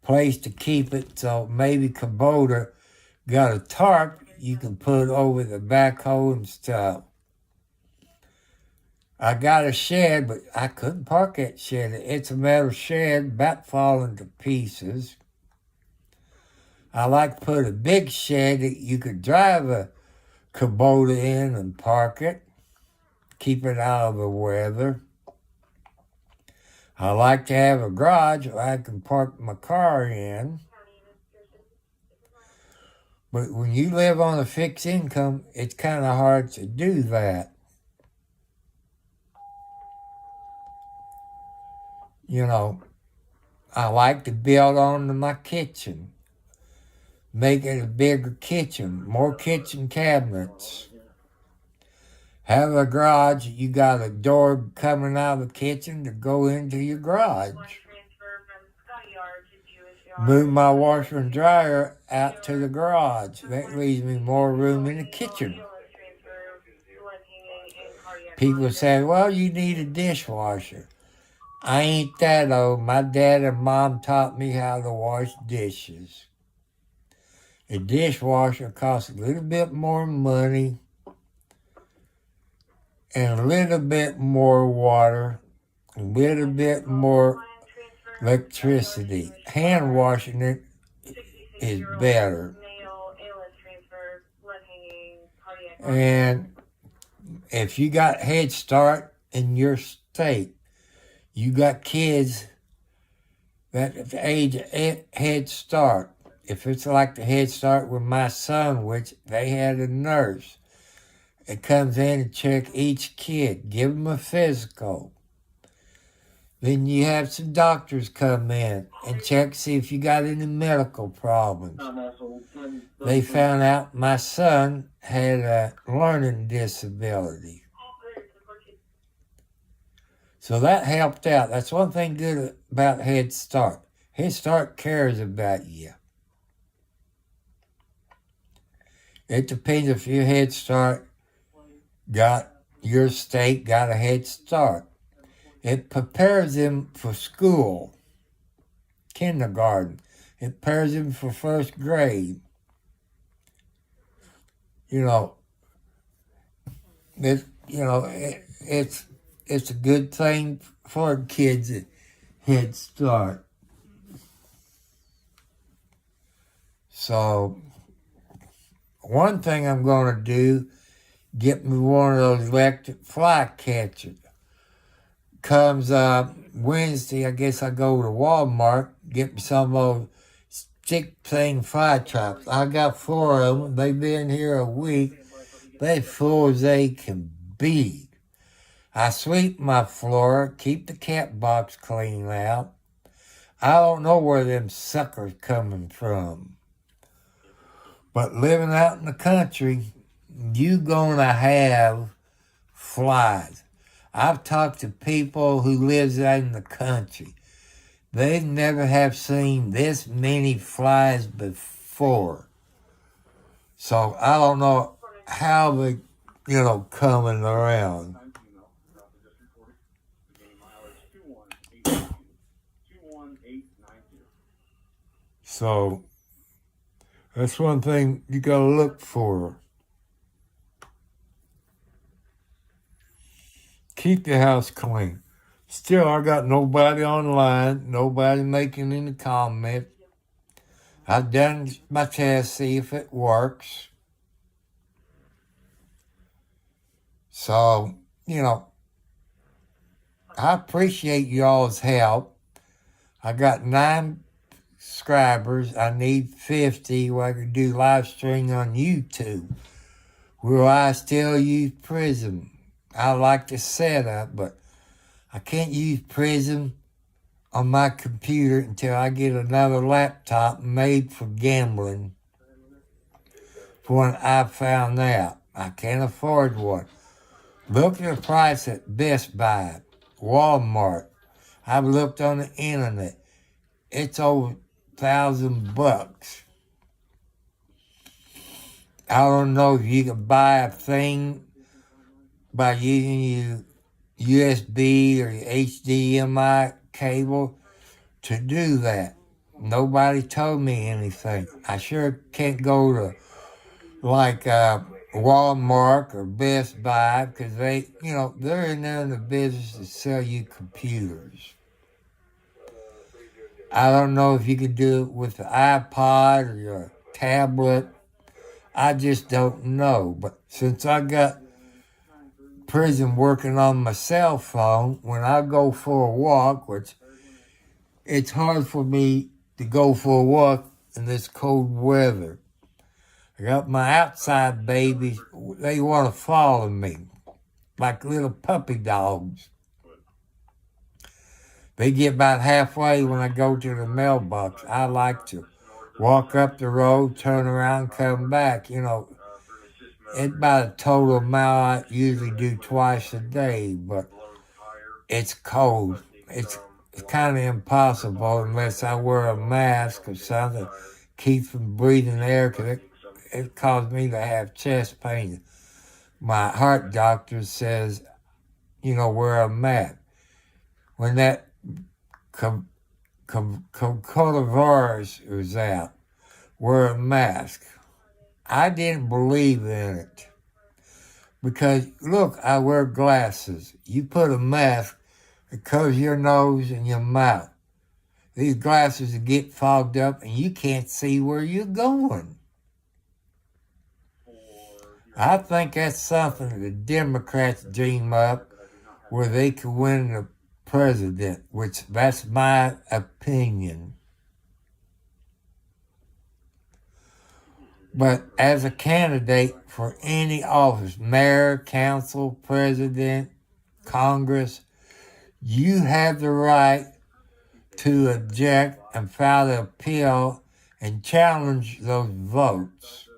place to keep it, so maybe Kubota got a tarp you can put over the backhoe and stuff. I got a shed, but I couldn't park that shed. It's a metal shed, about falling to pieces. I like to put a big shed that you could drive a Kubota in and park it, keep it out of the weather. I like to have a garage where I can park my car in. But when you live on a fixed income, it's kind of hard to do that. You know, I like to build onto my kitchen. Make it a bigger kitchen, more kitchen cabinets. Have a garage, you got a door coming out of the kitchen to go into your garage. Move my washer and dryer out to the garage. That leaves me more room in the kitchen. People say, well, you need a dishwasher. I ain't that old. My dad and mom taught me how to wash dishes. A dishwasher costs a little bit more money and a little bit more water, a little bit more electricity. Hand washing it is better. And if you got Head Start in your state, you got kids that at the age of Head Start, if it's like the Head Start with my son, which they had a nurse, it comes in and check each kid, give them a physical. Then you have some doctors come in and check, see if you got any medical problems. They found out my son had a learning disability. So that helped out. That's one thing good about Head Start. Head Start cares about you. It depends if your Head Start your state got a Head Start. It prepares them for school, kindergarten. It prepares them for first grade. It's a good thing for kids at Head Start. So, one thing I'm going to do, get me one of those electric fly catchers. Comes Wednesday, I guess I go to Walmart, get me some of those stick thing fly traps. I got 4 of them. They've been here a week. They full as they can be. I sweep my floor, keep the cat box clean out. I don't know where them suckers coming from. But living out in the country, you gonna have flies. I've talked to people who lives out in the country. They never have seen this many flies before. So I don't know how they, coming around. So that's one thing you got to look for. Keep the house clean. Still, I got nobody online, nobody making any comment. I've done my test, see if it works. So, I appreciate y'all's help. I got 9 subscribers. I need 50 where I can do live streaming on YouTube. Will I still use Prism? I like the setup, but I can't use Prism on my computer until I get another laptop made for gambling. For when I found out. I can't afford one. Look at the price at Best Buy, Walmart. I've looked on the internet. It's over $1,000. I don't know if you can buy a thing by using your USB or your HDMI cable to do that. Nobody told me anything. I sure can't go to like Walmart or Best Buy because they're in there in the business to sell you computers. I don't know if you could do it with the iPod or your tablet. I just don't know. But since I got Prism working on my cell phone, when I go for a walk, which it's hard for me to go for a walk in this cold weather. I got my outside babies, they want to follow me like little puppy dogs. They get about halfway when I go to the mailbox. I like to walk up the road, turn around, come back. It's about a total amount I usually do twice a day, but it's cold. It's kind of impossible unless I wear a mask or something, keep from breathing air, because it caused me to have chest pain. My heart doctor says, wear a mask. When that coronavirus was out, wear a mask. I didn't believe in it. Because, look, I wear glasses. You put a mask, it covers your nose and your mouth. These glasses get fogged up and you can't see where you're going. I think that's something the Democrats dream up where they could win the president, which that's my opinion. But as a candidate for any office, mayor, council, president, Congress, you have the right to object and file an appeal and challenge those votes.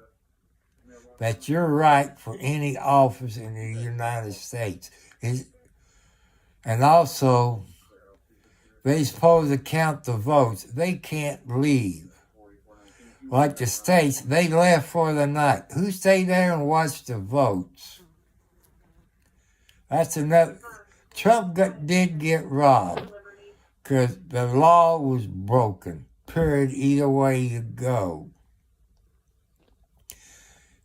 That's your right for any office in the United States. And also, they're supposed to count the votes. They can't leave. Like the states, they left for the night. Who stayed there and watched the votes? That's another. Trump did get robbed because the law was broken. Period. Either way you go.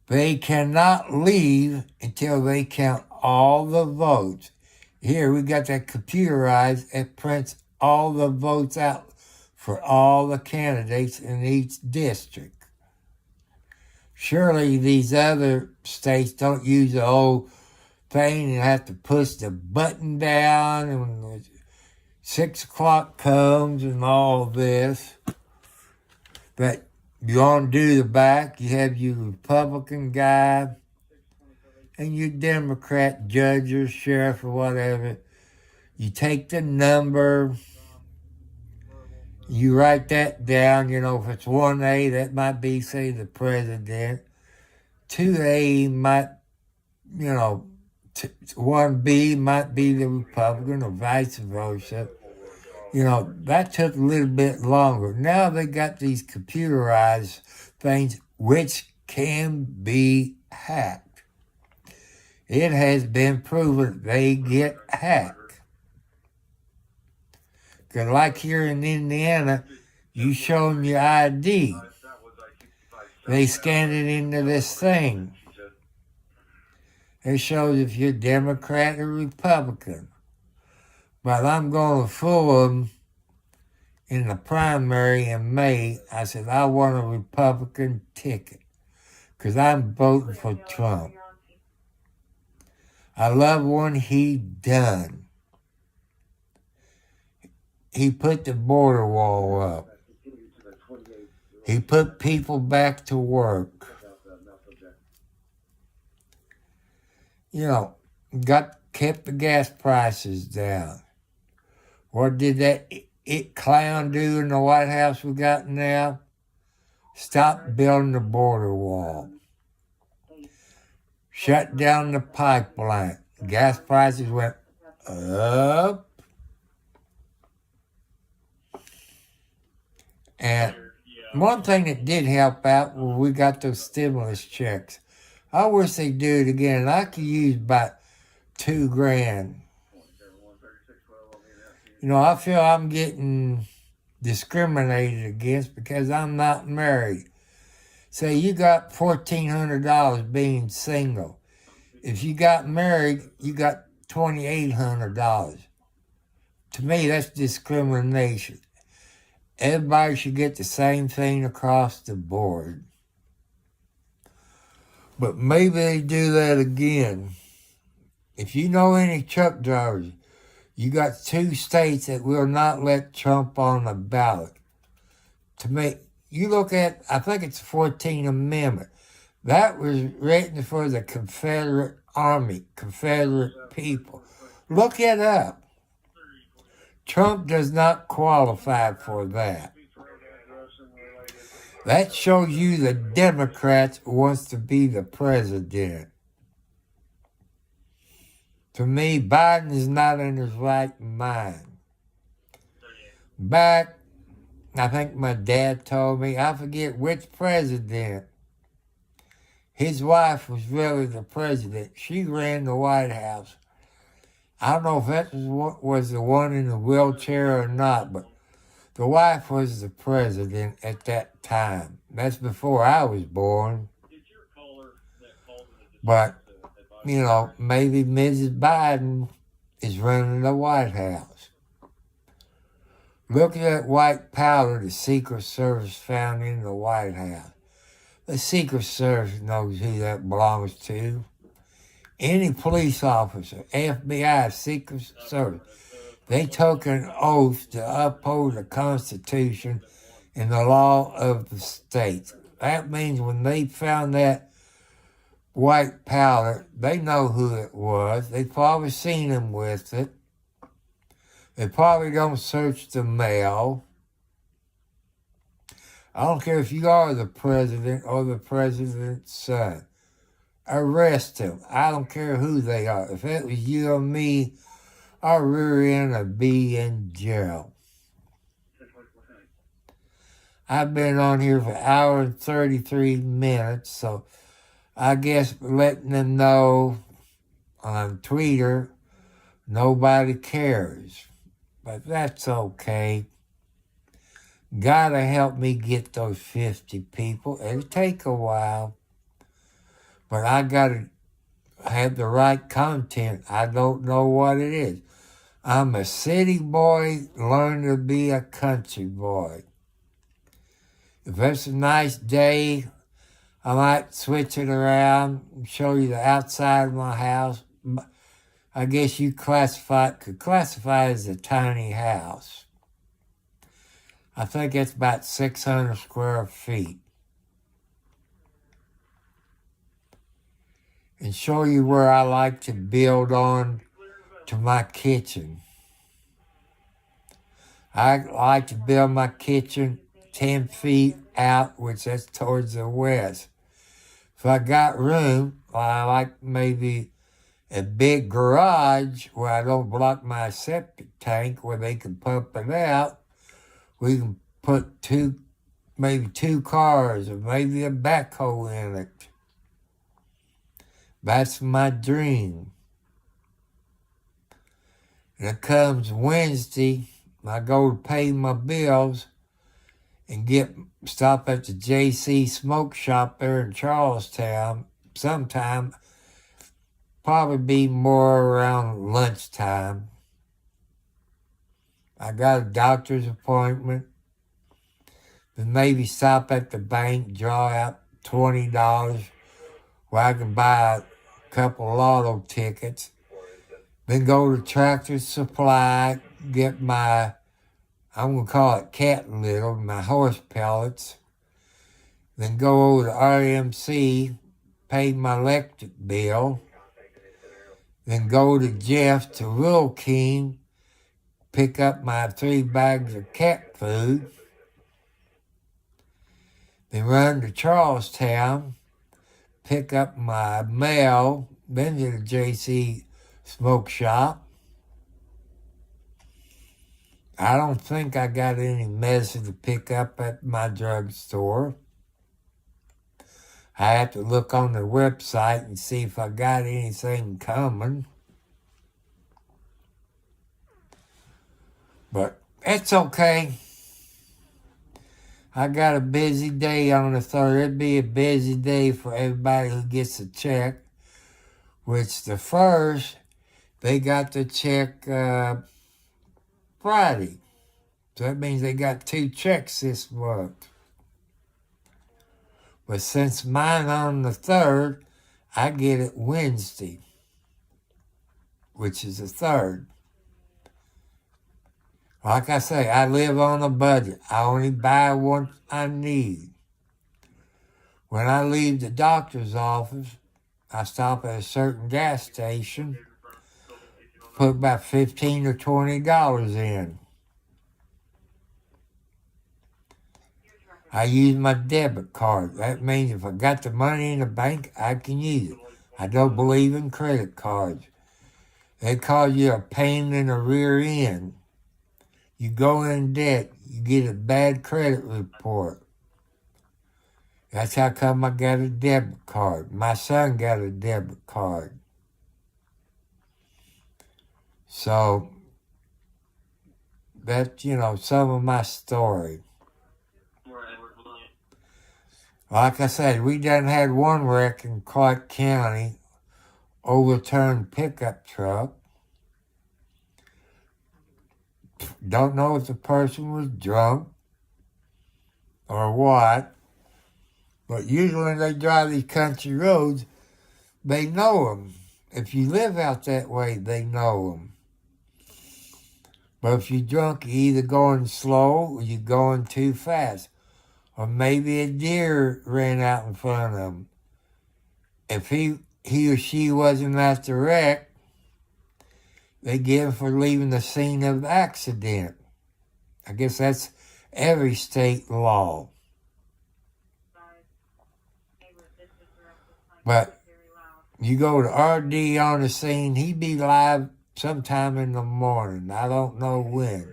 They cannot leave until they count all the votes. Here we got that computerized. It prints all the votes out for all the candidates in each district. Surely these other states don't use the old thing and have to push the button down and when 6 o'clock comes and all this. But you want to do the back, you have your Republican guy and your Democrat judge or sheriff or whatever. You take the number, you write that down, if it's 1A, that might be, say, the president. 2A might, 1B might be the Republican or vice versa. That took a little bit longer. Now they got these computerized things which can be hacked. It has been proven they get hacked. Because like here in Indiana, You show them your ID. They scan it into this thing. It shows if you're Democrat or Republican. But I'm going to fool them in the primary in May. I said, I want a Republican ticket because I'm voting for Trump. I love what he done. He put the border wall up. He put people back to work. You know, kept the gas prices down. What did that clown do in the White House we got now? Stop building the border wall. Shut down the pipeline. Gas prices went up. And one thing that did help out was we got those stimulus checks. I wish they'd do it again. I could use about $2,000. You know, I feel I'm getting discriminated against because I'm not married. So you got $1,400 being single. If you got married, you got $2,800. To me, that's discrimination. Everybody should get the same thing across the board. But maybe they do that again. If you know any truck drivers, you got 2 states that will not let Trump on the ballot. To me, you look at, I think it's the 14th Amendment. That was written for the Confederate Army, Confederate people. Look it up. Trump does not qualify for that. That shows you the Democrats wants to be the president. To me, Biden is not in his right mind. Back, I think my dad told me, I forget which president. His wife was really the president. She ran the White House. I don't know if that was the one in the wheelchair or not, but the wife was the president at that time. That's before I was born. But, you know, maybe Mrs. Biden is running the White House. Look at that white powder the Secret Service found in the White House. The Secret Service knows who that belongs to. Any police officer, FBI, Secret Service, they took an oath to uphold the Constitution and the law of the state. That means when they found that white powder, they know who it was. They probably seen him with it. They probably don't search the mail. I don't care if you are the president or the president's son. Arrest him. I don't care who they are. If it was you or me, our rear end would be in jail. I've been on here for an hour and 33 minutes, so I guess letting them know on Twitter, nobody cares. But that's okay. Gotta help me get those 50 people. It'll take a while. But I gotta have the right content. I don't know what it is. I'm a city boy, learn to be a country boy. If it's a nice day, I might switch it around and show you the outside of my house. I guess you could classify it as a tiny house. I think it's about 600 square feet. And show you where I like to build on to my kitchen. I like to build my kitchen 10 feet out, which that's towards the west. If I got room, I like maybe a big garage where I don't block my septic tank where they can pump it out. We can put maybe two cars or maybe a backhoe in it. That's my dream. And it comes Wednesday, I go to pay my bills, and stop at the JC Smoke Shop there in Charlestown sometime. Probably be more around lunchtime. I got a doctor's appointment. Then maybe stop at the bank, draw out $20 where I can buy a couple lotto tickets. Then go to Tractor Supply, get my, I'm going to call it cat litter, my horse pellets. Then go over to RMC, pay my electric bill. Then go to Jeff to Rural King, pick up my 3 bags of cat food. Then run to Charlestown, pick up my mail, then to the JC Smoke Shop. I don't think I got any medicine to pick up at my drugstore. I have to look on the website and see if I got anything coming. But it's okay. I got a busy day on the 3rd. It'd be a busy day for everybody who gets a check. Which the 1st, they got the check Friday. So that means they got 2 checks this month. But since mine on the 3rd, I get it Wednesday, which is the 3rd. Like I say, I live on a budget. I only buy what I need. When I leave the doctor's office, I stop at a certain gas station, put about $15 or $20 in. I use my debit card. That means if I got the money in the bank, I can use it. I don't believe in credit cards. They call you a pain in the rear end. You go in debt, you get a bad credit report. That's how come I got a debit card. My son got a debit card. So, that's, some of my story. Like I said, we done had one wreck in Clark County, overturned pickup truck. Don't know if the person was drunk or what, but usually when they drive these country roads, they know them. If you live out that way, they know them. But if you're drunk, you're either going slow or you're going too fast. Or maybe a deer ran out in front of them. If he or she wasn't at the wreck, they get him for leaving the scene of the accident. I guess that's every state law. But you go to RD on the scene, he be live sometime in the morning. I don't know when.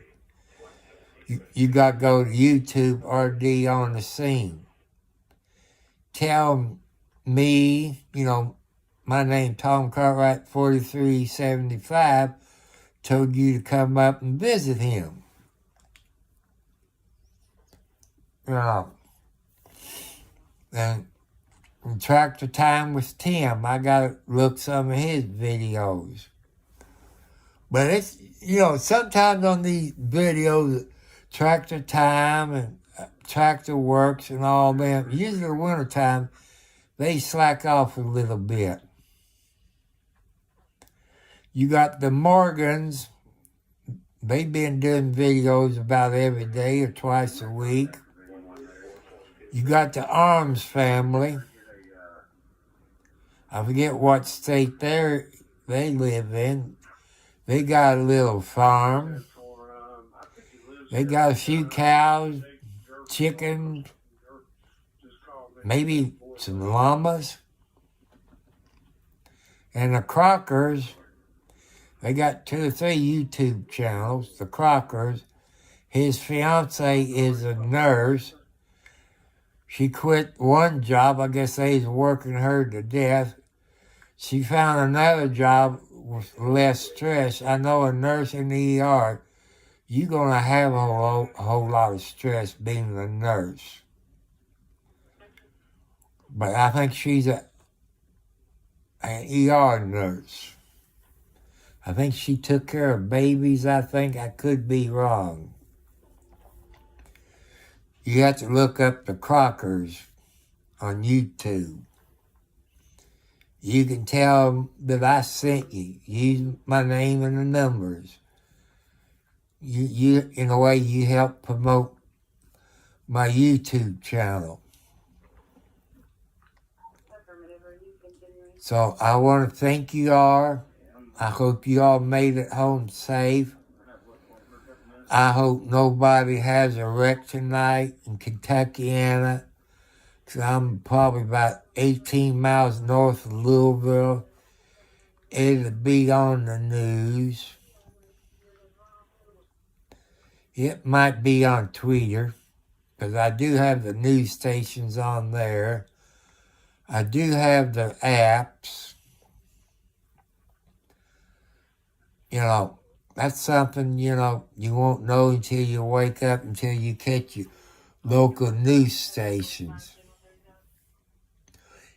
You got to go to YouTube, RD on the scene. Tell me, my name Tom Cartwright, 4375, told you to come up and visit him. And Tractor Time with Tim, I got to look some of his videos. But it's, sometimes on these videos, Tractor Time and Tractor Works and all them, usually in the wintertime, they slack off a little bit. You got the Morgans, they've been doing videos about every day or twice a week. You got the Arms family. I forget what state they live in. They got a little farm. They got a few cows, chickens, maybe some llamas. And the Crockers, they got 2 or 3 YouTube channels. The Crockers, his fiance is a nurse. She quit one job. I guess they was working her to death. She found another job with less stress. I know a nurse in the ER you're going to have a whole lot of stress being a nurse. But I think she's an ER nurse. I think she took care of babies. I think I could be wrong. You have to look up the Crockers on YouTube. You can tell them that I sent you. Use my name and the numbers. You in a way, you help promote my YouTube channel. So I want to thank you all. I hope you all made it home safe. I hope nobody has a wreck tonight in Kentuckiana. Cause I'm probably about 18 miles north of Louisville. It'll be on the news. It might be on Twitter, because I do have the news stations on there. I do have the apps. You know, that's something, you know, you won't know until you wake up, until you catch your local news stations.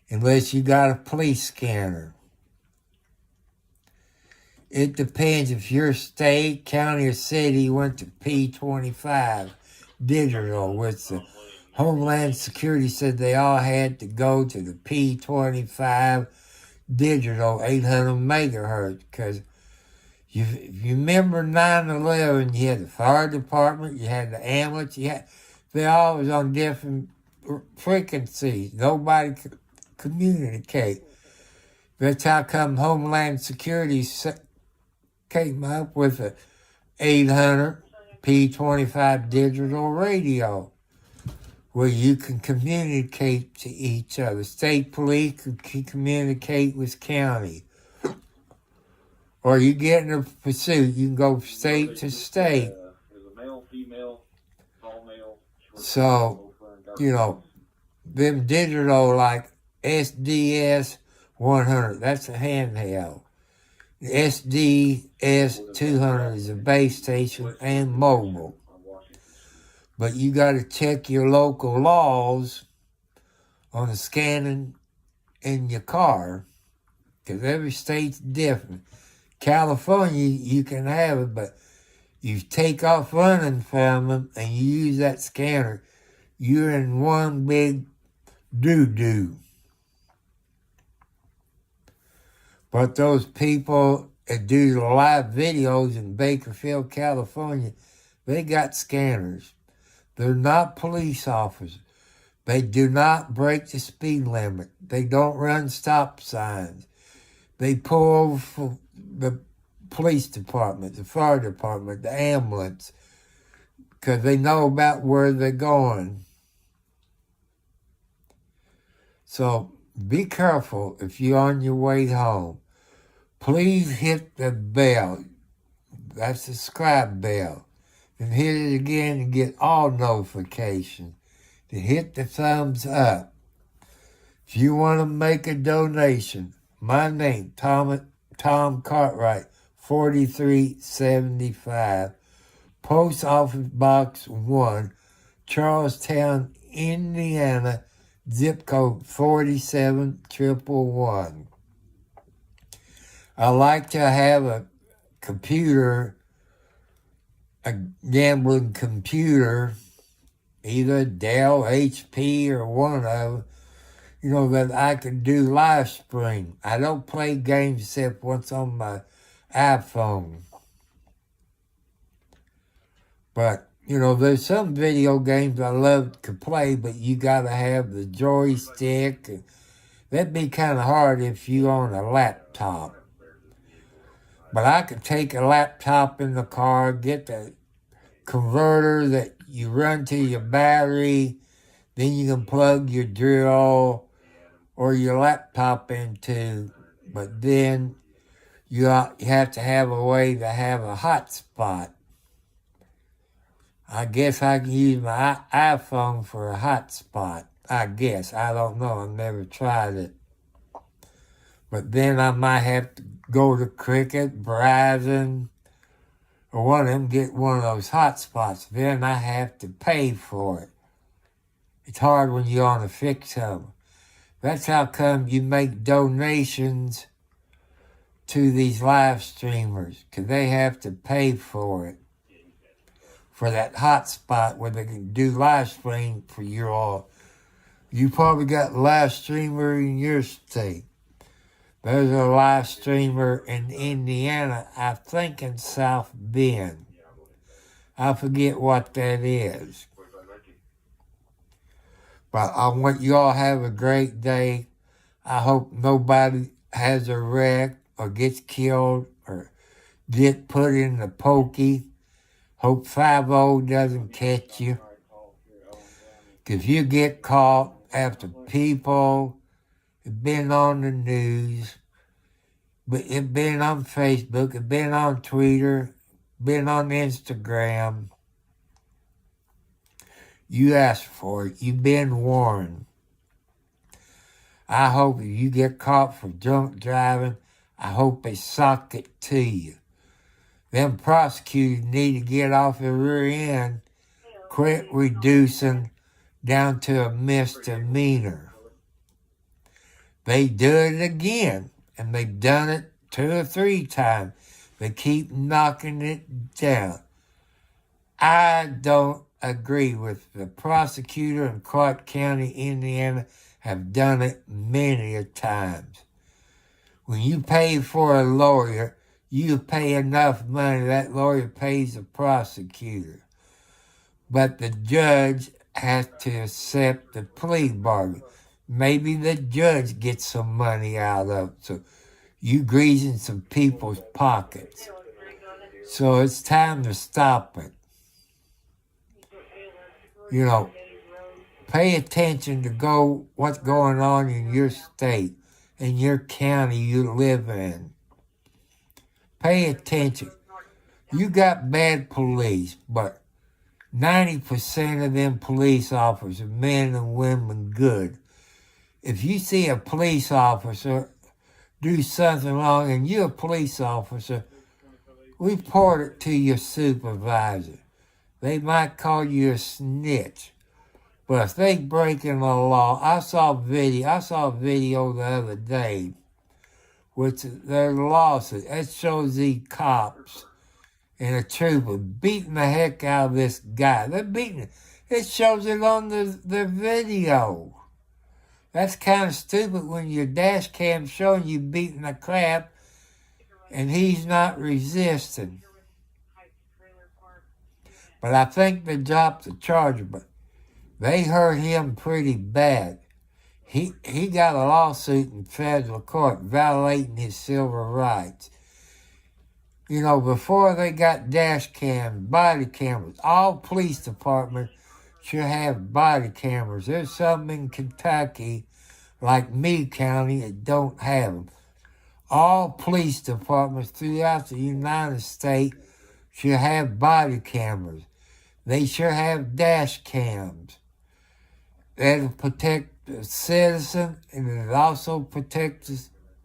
Unless you got a police scanner. It depends if your state, county, or city went to P25 digital, which the Homeland Security said they all had to go to the P25 digital 800 megahertz. Because if you remember 9/11, you had the fire department, you had the ambulance, they all was on different frequencies. Nobody could communicate. That's how come Homeland Security came up with a 800 P25 digital radio where you can communicate to each other. State police can communicate with county. Or you get in a pursuit, you can go state to state. So, you know, them digital like SDS 100, that's a handheld. The SDS 200 is a base station and mobile. But you got to check your local laws on the scanning in your car, because every state's different. California, you can have it, but you take off running from them and you use that scanner, you're in one big doo-doo. But those people that do the live videos in Bakersfield, California, they got scanners. They're not police officers. They do not break the speed limit. They don't run stop signs. They pull over for the police department, the fire department, the ambulance, because they know about where they're going. So be careful if you're on your way home. Please hit the bell. That's the subscribe bell. And hit it again and get all notifications. Then hit the thumbs up. If you want to make a donation, my name, Tom Cartwright, 4375, Post Office Box 1, Charlestown, Indiana, zip code 47111. I like to have a computer, a gambling computer, either Dell, HP, or one of them, you know, that I can do live stream. I don't play games except once on my iPhone. But, you know, there's some video games I love to play, but you gotta have the joystick. That'd be kind of hard if you're on a laptop. But I could take a laptop in the car, get the converter that you run to your battery, then you can plug your drill or your laptop into. But then you have to have a way to have a hotspot. I guess I can use my iPhone for a hotspot. I guess. I don't know. I've never tried it. But then I might have to go to Cricket, Verizon, or one of them get one of those hot spots, then I have to pay for it. It's hard when you're on a fixed home. That's how come you make donations to these live streamers, because they have to pay for it, for that hot spot where they can do live stream for you all. You probably got a live streamer in your state. There's a live streamer in Indiana, I think in South Bend. I forget what that is. But I want you all to have a great day. I hope nobody has a wreck or gets killed or get put in the pokey. Hope 5-0 doesn't catch you. Because you get caught after people have been on the news, but it's been on Facebook, it's been on Twitter, been on Instagram. You asked for it. You've been warned. I hope if you get caught for drunk driving, I hope they sock it to you. Them prosecutors need to get off the rear end, quit reducing down to a misdemeanor. They do it again, and they've done it 2 or 3 times. They keep knocking it down. I don't agree with the prosecutor in Clark County, Indiana, have done it many a times. When you pay for a lawyer, you pay enough money, that lawyer pays the prosecutor. But the judge has to accept the plea bargain. Maybe the judge gets some money out of it, so you greasing some people's pockets. So it's time to stop it. You know, pay attention to what's going on in your state, in your county you live in. Pay attention. You got bad police, but 90% of them police officers, men and women, good. If you see a police officer do something wrong and you're a police officer, report it to your supervisor. They might call you a snitch. But if they breaking the law, I saw a video the other day, which their lawsuit, it shows these cops and a trooper beating the heck out of this guy. They're beating it. It shows it on the video. That's kind of stupid when your dash cam's showing you beating the crap and he's not resisting. But I think they dropped the charge, but they hurt him pretty bad. He got a lawsuit in federal court violating his civil rights. You know, before they got dash cams, body cameras, all police departments should have body cameras. There's some in Kentucky, like Meade County, that don't have them. All police departments throughout the United States should have body cameras. They should have dash cams. That'll protect the citizen and it'll also protect the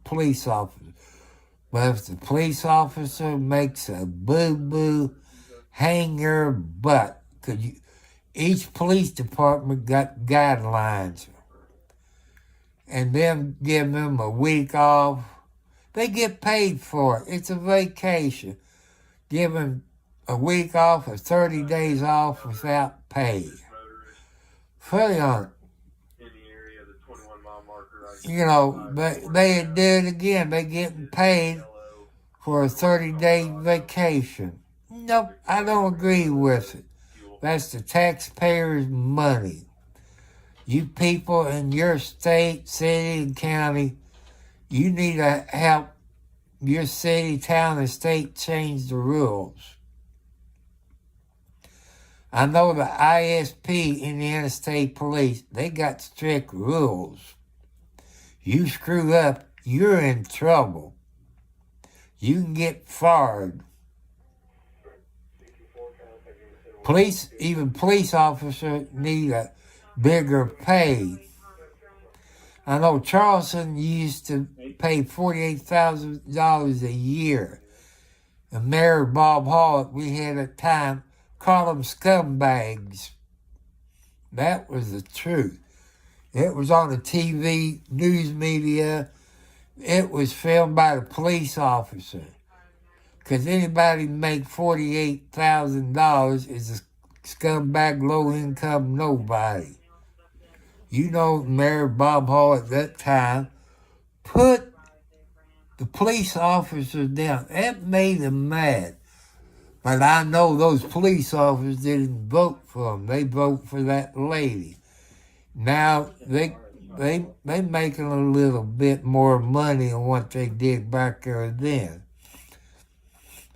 police officer. But if the police officer makes a boo-boo, hang your butt. Each police department got guidelines. And then give them a week off. They get paid for it. It's a vacation. Give them a week off or 30 days off without pay. Fully on it. You know, they do it again. They getting paid for a 30-day vacation. Nope, I don't agree with it. That's the taxpayers' money. You people in your state, city, and county, you need to help your city, town, and state change the rules. I know the ISP, Indiana State Police, they got strict rules. You screw up, you're in trouble. You can get fired. Even police officers need a bigger pay. I know Charleston used to pay $48,000 a year. And Mayor Bob Hall, we had at the time, called them scumbags. That was the truth. It was on the TV, news media. It was filmed by the police officer. Because anybody make $48,000 is a scumbag, low-income nobody. You know, Mayor Bob Hall at that time put the police officers down. That made them mad. But I know those police officers didn't vote for them. They voted for that lady. Now, they making a little bit more money than what they did back there then.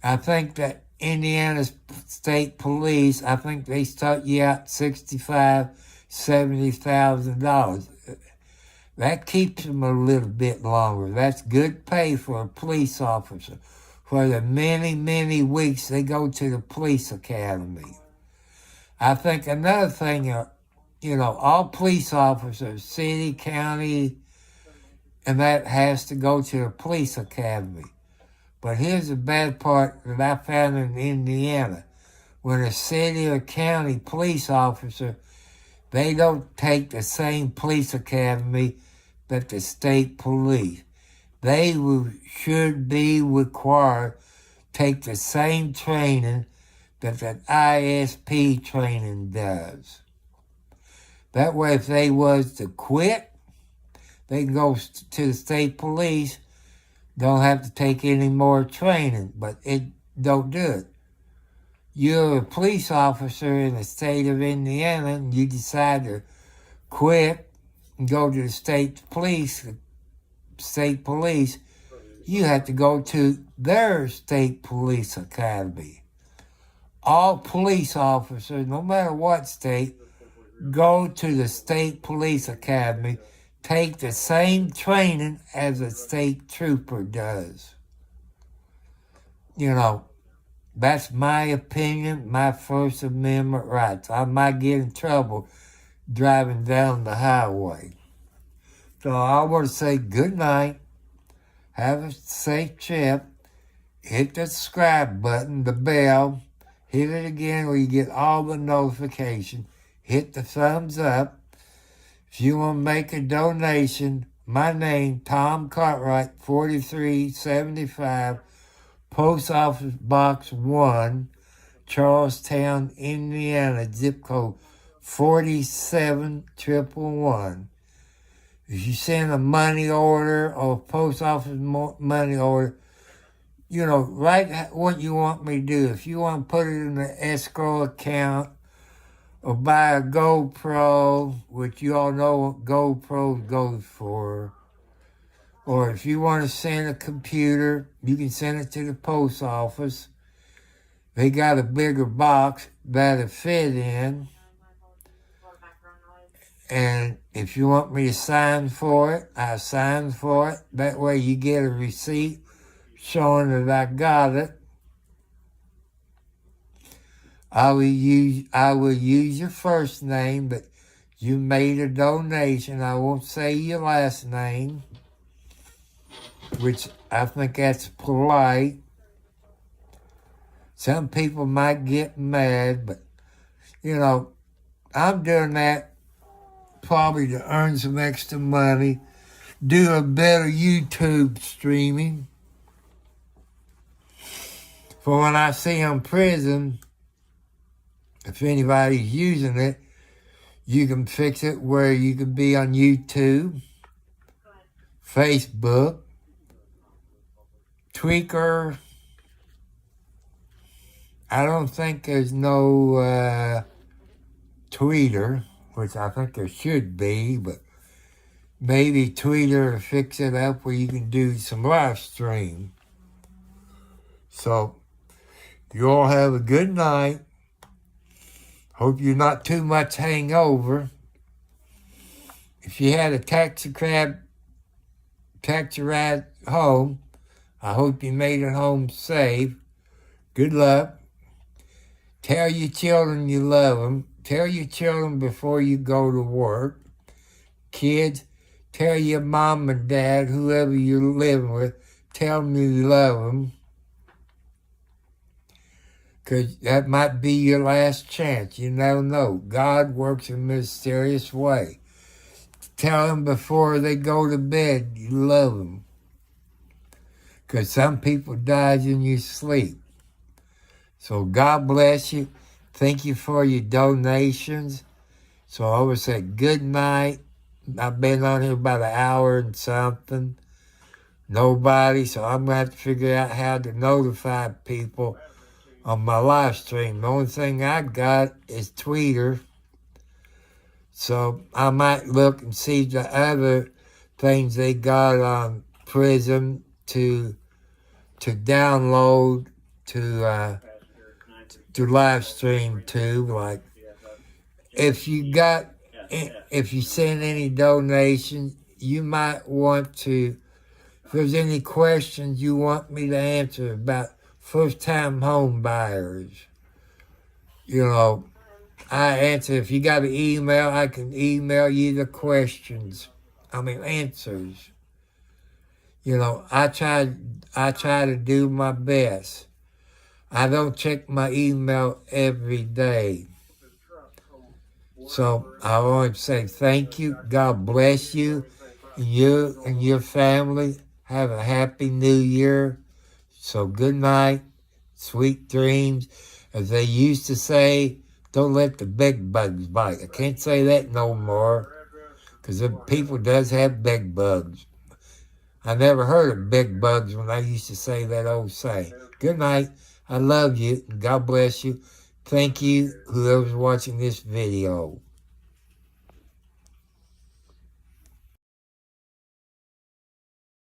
I think that Indiana State Police, I think they start you out $65,000, $70,000. That keeps them a little bit longer. That's good pay for a police officer. For the many, many weeks they go to the police academy. I think another thing, all police officers, city, county, and that has to go to the police academy. But here's the bad part that I found in Indiana. When a city or county police officer, they don't take the same police academy that the state police. They should be required to take the same training that the ISP training does. That way, if they was to quit, they can go to the state police, don't have to take any more training, but it don't do it. You're a police officer in the state of Indiana, and you decide to quit and go to the state police, you have to go to their state police academy. All police officers, no matter what state, go to the state police academy, take the same training as a state trooper does. That's my opinion, my First Amendment rights. I might get in trouble driving down the highway. So I want to say good night. Have a safe trip. Hit the subscribe button, the bell. Hit it again where you get all the notifications. Hit the thumbs up. If you want to make a donation, my name, Tom Cartwright, 4375, Post Office Box 1, Charlestown, Indiana, zip code 47111. If you send a money order or a post office money order, write what you want me to do. If you want to put it in the escrow account or buy a GoPro, which you all know what GoPro goes for, or if you want to send a computer, you can send it to the post office. They got a bigger box that'll fit in. And if you want me to sign for it, I sign for it. That way you get a receipt showing that I got it. I will use your first name, but you made a donation. I won't say your last name, which I think that's polite. Some people might get mad, but, I'm doing that probably to earn some extra money, do a better YouTube streaming. For when I see them in prison, if anybody's using it, you can fix it where you can be on YouTube, Facebook, Tweaker. I don't think there's no Tweeter, which I think there should be, but maybe Tweeter will fix it up where you can do some live stream. So, you all have a good night. Hope you're not too much hangover. If you had a taxi ride home, I hope you made it home safe. Good luck. Tell your children you love them. Tell your children before you go to work. Kids, tell your mom and dad, whoever you're living with, tell them you love them. Because that might be your last chance. You never know. God works in a mysterious way. Tell them before they go to bed you love them. Because some people dies in your sleep. So God bless you. Thank you for your donations. So I would say good night. I've been on here about an hour and something. Nobody. So I'm going to have to figure out how to notify people on my live stream. The only thing I got is Twitter. So I might look and see the other things they got on Prism to download to live stream to. Like if you send any donations, you might want to. If there's any questions you want me to answer about first-time home buyers, I answer. If you got an email, I can email you the answers. I try to do my best. I don't check my email every day. So I want to say thank you. God bless you. You and your family have a happy new year. So good night, sweet dreams. As they used to say, don't let the bed bugs bite. I can't say that no more because people does have bed bugs. I never heard of bed bugs when I used to say that old saying. Good night. I love you. God bless you. Thank you, whoever's watching this video.